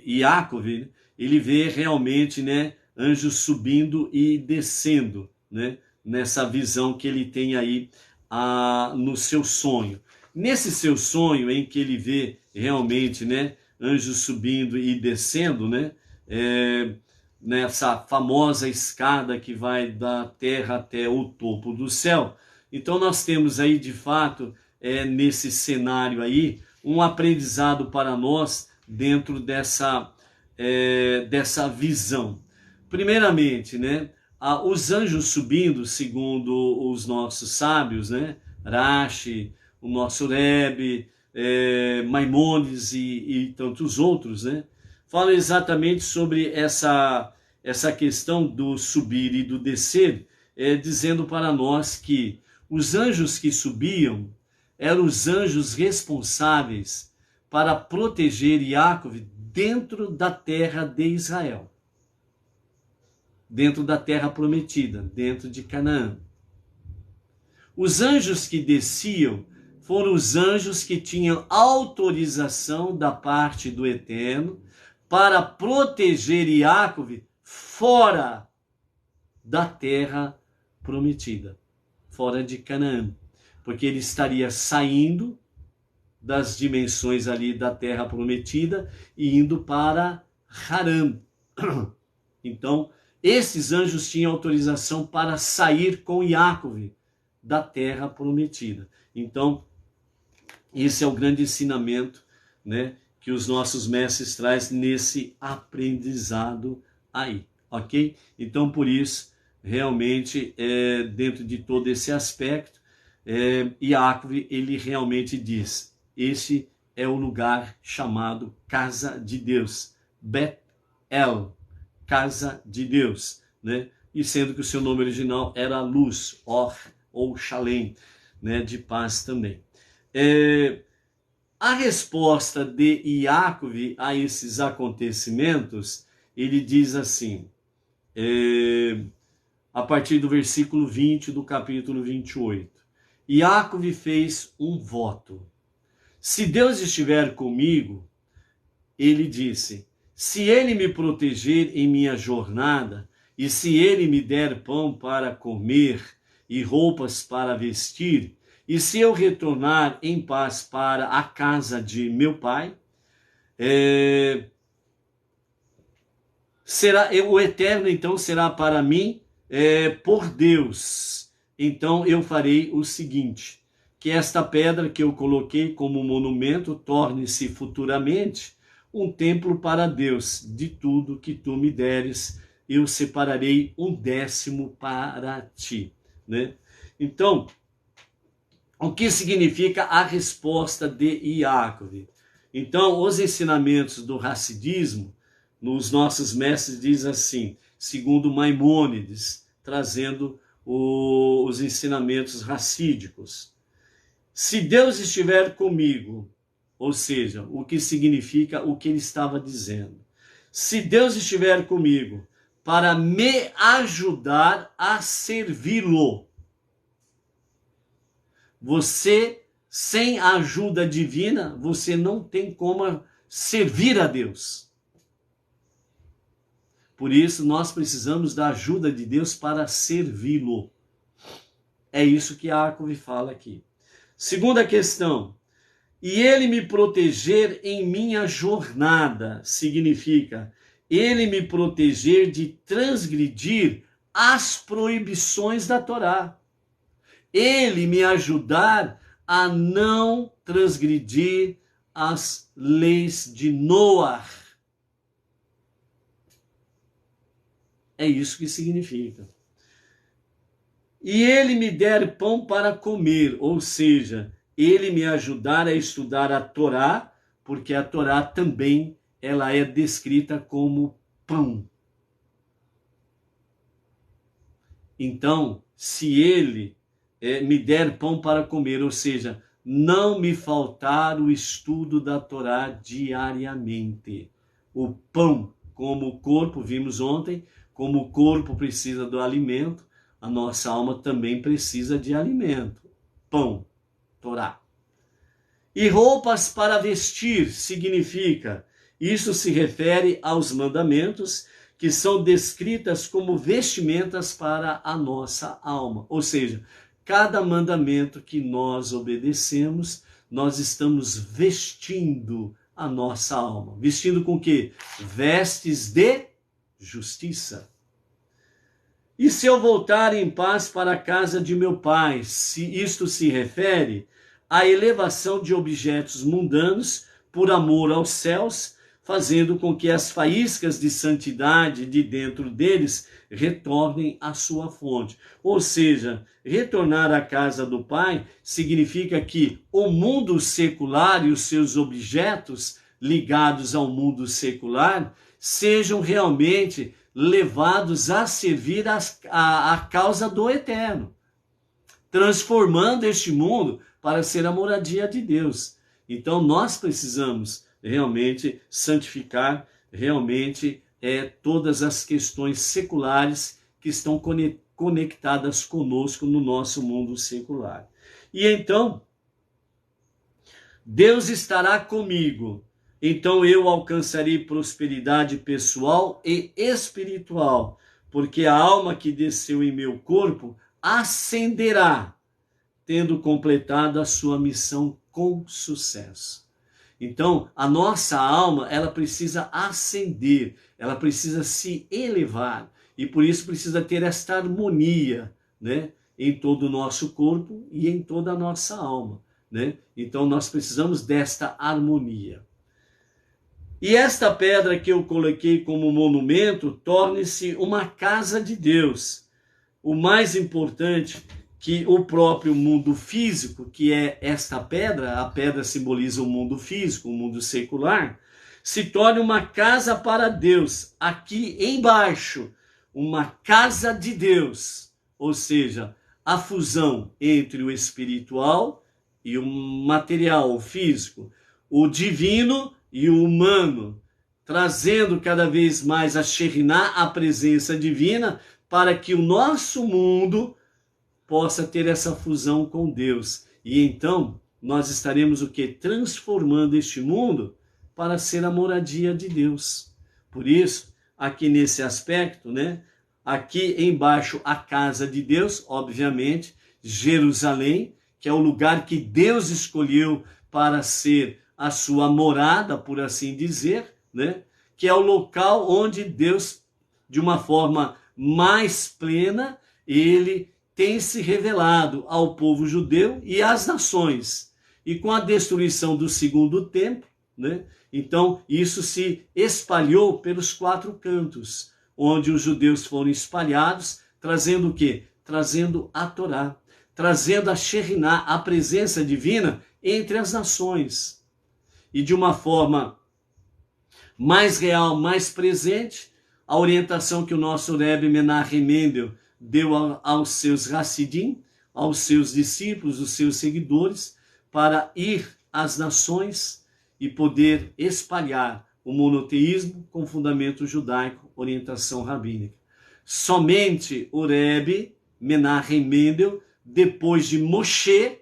Yaakov, ele vê realmente, né, anjos subindo e descendo, né, nessa visão que ele tem aí no seu sonho. Nesse seu sonho em que ele vê realmente, né, anjos subindo e descendo, né, nessa famosa escada que vai da terra até o topo do céu. Então nós temos aí de fato, nesse cenário aí, um aprendizado para nós dentro dessa visão. Primeiramente, né, os anjos subindo, segundo os nossos sábios, né, Rashi, o nosso Rebbe, Maimônides e tantos outros, né, falam exatamente sobre essa questão do subir e do descer, dizendo para nós que os anjos que subiam eram os anjos responsáveis para proteger Yaakov dentro da terra de Israel, dentro da terra prometida, dentro de Canaã. Os anjos que desciam foram os anjos que tinham autorização da parte do Eterno para proteger Yaakov fora da terra prometida, fora de Canaã, porque ele estaria saindo das dimensões ali da terra prometida e indo para Harã. Então, esses anjos tinham autorização para sair com Yaakov da terra prometida. Então, esse é o grande ensinamento, né, que os nossos mestres trazem nesse aprendizado aí, ok? Então, por isso, realmente, dentro de todo esse aspecto, Yaakov, ele realmente diz: esse é o lugar chamado Casa de Deus, Bet-El, Casa de Deus, né? E sendo que o seu nome original era Luz, Or, ou Shalem, né? De paz também. A resposta de Yaakov a esses acontecimentos, ele diz assim, a partir do versículo 20 do capítulo 28. Yaakov fez um voto: se Deus estiver comigo, ele disse: se ele me proteger em minha jornada, e se ele me der pão para comer e roupas para vestir, e se eu retornar em paz para a casa de meu pai, o eterno então será para mim por Deus. Então eu farei o seguinte: que esta pedra que eu coloquei como monumento torne-se futuramente um templo para Deus. De tudo que tu me deres, eu separarei 1/10 para ti, né? Então, o que significa a resposta de Iácov? Então, os ensinamentos do Hassidismo, nos nossos mestres diz assim, segundo Maimônides, trazendo os ensinamentos racídicos: se Deus estiver comigo, ou seja, o que significa o que ele estava dizendo, se Deus estiver comigo para me ajudar a servi-lo, você, sem a ajuda divina, você não tem como servir a Deus. Por isso, nós precisamos da ajuda de Deus para servi-lo. É isso que Iácov fala aqui. Segunda questão: e ele me proteger em minha jornada, significa ele me proteger de transgredir as proibições da Torá. Ele me ajudar a não transgredir as leis de Noar. É isso que significa. E ele me der pão para comer, ou seja, ele me ajudar a estudar a Torá, porque a Torá também ela é descrita como pão. Então, se ele me der pão para comer, ou seja, não me faltar o estudo da Torá diariamente. O pão, como o corpo, vimos ontem, como o corpo precisa do alimento, a nossa alma também precisa de alimento. Pão, Torá. E roupas para vestir significa, isso se refere aos mandamentos que são descritas como vestimentas para a nossa alma. Ou seja, cada mandamento que nós obedecemos, nós estamos vestindo a nossa alma. Vestindo com quê? Vestes de justiça. E se eu voltar em paz para a casa de meu pai, se isto se refere à elevação de objetos mundanos por amor aos céus, fazendo com que as faíscas de santidade de dentro deles retornem à sua fonte. Ou seja, retornar à casa do Pai significa que o mundo secular e os seus objetos ligados ao mundo secular sejam realmente levados a servir a causa do eterno, transformando este mundo para ser a moradia de Deus. Então nós precisamos realmente santificar realmente todas as questões seculares que estão conectadas conosco no nosso mundo secular. E então, Deus estará comigo, então eu alcançarei prosperidade pessoal e espiritual, porque a alma que desceu em meu corpo ascenderá, tendo completado a sua missão com sucesso. Então, a nossa alma, ela precisa ascender, ela precisa se elevar, e por isso precisa ter esta harmonia, né, em todo o nosso corpo e em toda a nossa alma, né? Então, nós precisamos desta harmonia. E esta pedra que eu coloquei como monumento torne-se uma casa de Deus. O mais importante, que o próprio mundo físico, que é esta pedra, a pedra simboliza o mundo físico, o mundo secular, se torne uma casa para Deus. Aqui embaixo, uma casa de Deus, ou seja, a fusão entre o espiritual e o material, o físico, o divino e o humano, trazendo cada vez mais a Shekhinah, a presença divina, para que o nosso mundo possa ter essa fusão com Deus. E então nós estaremos o quê? Transformando este mundo para ser a moradia de Deus. Por isso, aqui nesse aspecto, né? Aqui embaixo a casa de Deus, obviamente, Jerusalém, que é o lugar que Deus escolheu para ser a sua morada, por assim dizer, né? Que é o local onde Deus, de uma forma mais plena, ele tem se revelado ao povo judeu e às nações. E com a destruição do segundo templo, né? Então isso se espalhou pelos 4 cantos, onde os judeus foram espalhados, trazendo o quê? Trazendo a Torá, trazendo a Shekhinah, a presença divina entre as nações. E de uma forma mais real, mais presente, a orientação que o nosso Rebbe Menachem Mendel deu aos seus Hassidim, aos seus discípulos, os seus seguidores, para ir às nações e poder espalhar o monoteísmo com fundamento judaico, orientação rabínica. Somente o Rebbe Menachem Mendel, depois de Moshe,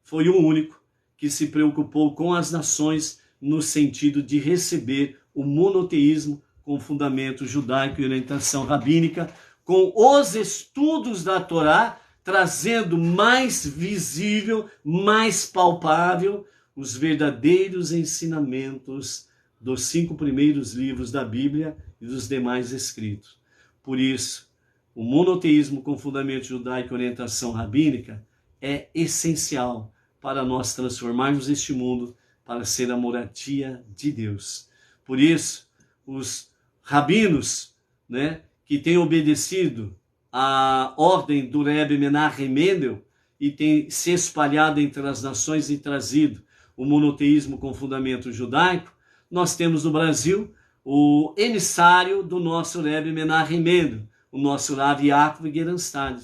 foi o único que se preocupou com as nações no sentido de receber o monoteísmo com fundamento judaico e orientação rabínica, com os estudos da Torá, trazendo mais visível, mais palpável os verdadeiros ensinamentos dos 5 primeiros livros da Bíblia e dos demais escritos. Por isso, o monoteísmo com fundamento judaico e orientação rabínica é essencial para nós transformarmos este mundo para ser a moradia de Deus. Por isso, os rabinos, né, que têm obedecido a ordem do Rebbe Menachem Mendel e têm se espalhado entre as nações e trazido o monoteísmo com fundamento judaico, nós temos no Brasil o emissário do nosso Rebbe Menachem Mendel, o nosso Rav Yaakov Geranstad,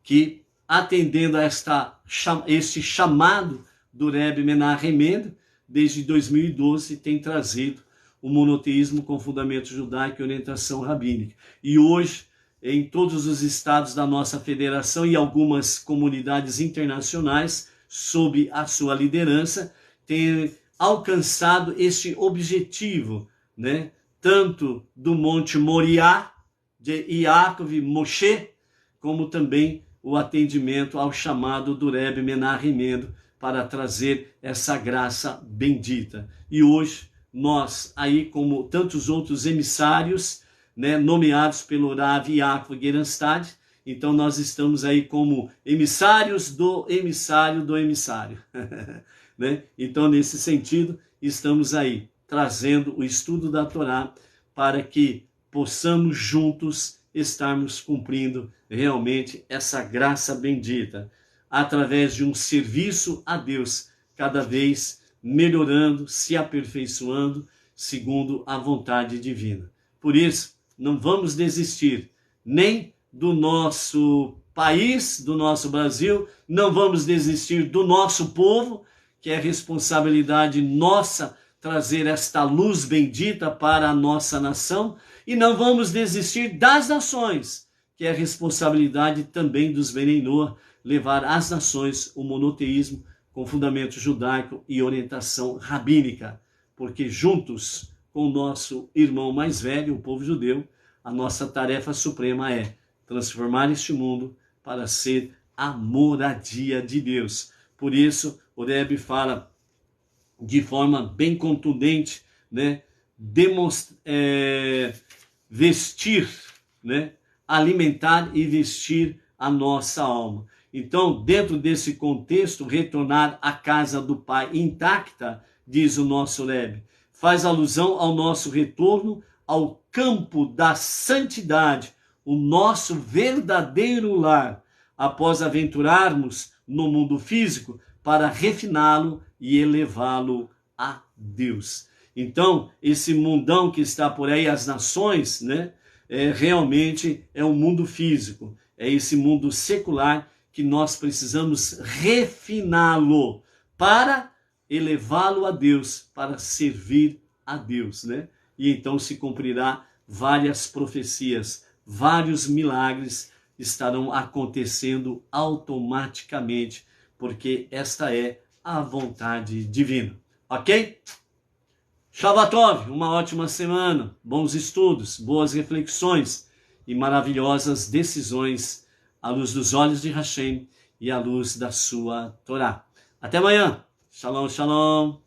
que, atendendo a este chamado do Rebbe Menachem Mendel, desde 2012 tem trazido o monoteísmo com fundamento judaico e orientação rabínica. E hoje, em todos os estados da nossa federação e algumas comunidades internacionais, sob a sua liderança, tem alcançado este objetivo, né? Tanto do Monte Moriá, de Yaakov Moshe, como também o atendimento ao chamado do Rebbe Menachem Mendel para trazer essa graça bendita. E hoje, nós, aí como tantos outros emissários, né, nomeados pelo Rav Yaakov Geranstad, então nós estamos aí como emissários do emissário do emissário. Né? Então, nesse sentido, estamos aí trazendo o estudo da Torá para que possamos juntos estarmos cumprindo realmente essa graça bendita, através de um serviço a Deus, cada vez melhorando, se aperfeiçoando, segundo a vontade divina. Por isso, não vamos desistir nem do nosso país, do nosso Brasil, não vamos desistir do nosso povo, que é responsabilidade nossa trazer esta luz bendita para a nossa nação, e não vamos desistir das nações, que é responsabilidade também dos Benei Noach, levar às nações o monoteísmo com fundamento judaico e orientação rabínica, porque juntos com o nosso irmão mais velho, o povo judeu, a nossa tarefa suprema é transformar este mundo para ser a moradia de Deus. Por isso, o Rebbe fala de forma bem contundente, né, vestir, né, alimentar e vestir a nossa alma. Então, dentro desse contexto, retornar à casa do Pai intacta, diz o nosso Rebbe, faz alusão ao nosso retorno ao campo da santidade, o nosso verdadeiro lar, após aventurarmos no mundo físico para refiná-lo e elevá-lo a Deus. Então, esse mundão que está por aí, as nações, né, realmente é um mundo físico, é esse mundo secular que nós precisamos refiná-lo para elevá-lo a Deus, para servir a Deus, né? E então se cumprirá várias profecias, vários milagres estarão acontecendo automaticamente, porque esta é a vontade divina. Ok? Shavatov, uma ótima semana, bons estudos, boas reflexões e maravilhosas decisões à luz dos olhos de Hashem e à luz da sua Torá. Até amanhã. Shalom, shalom.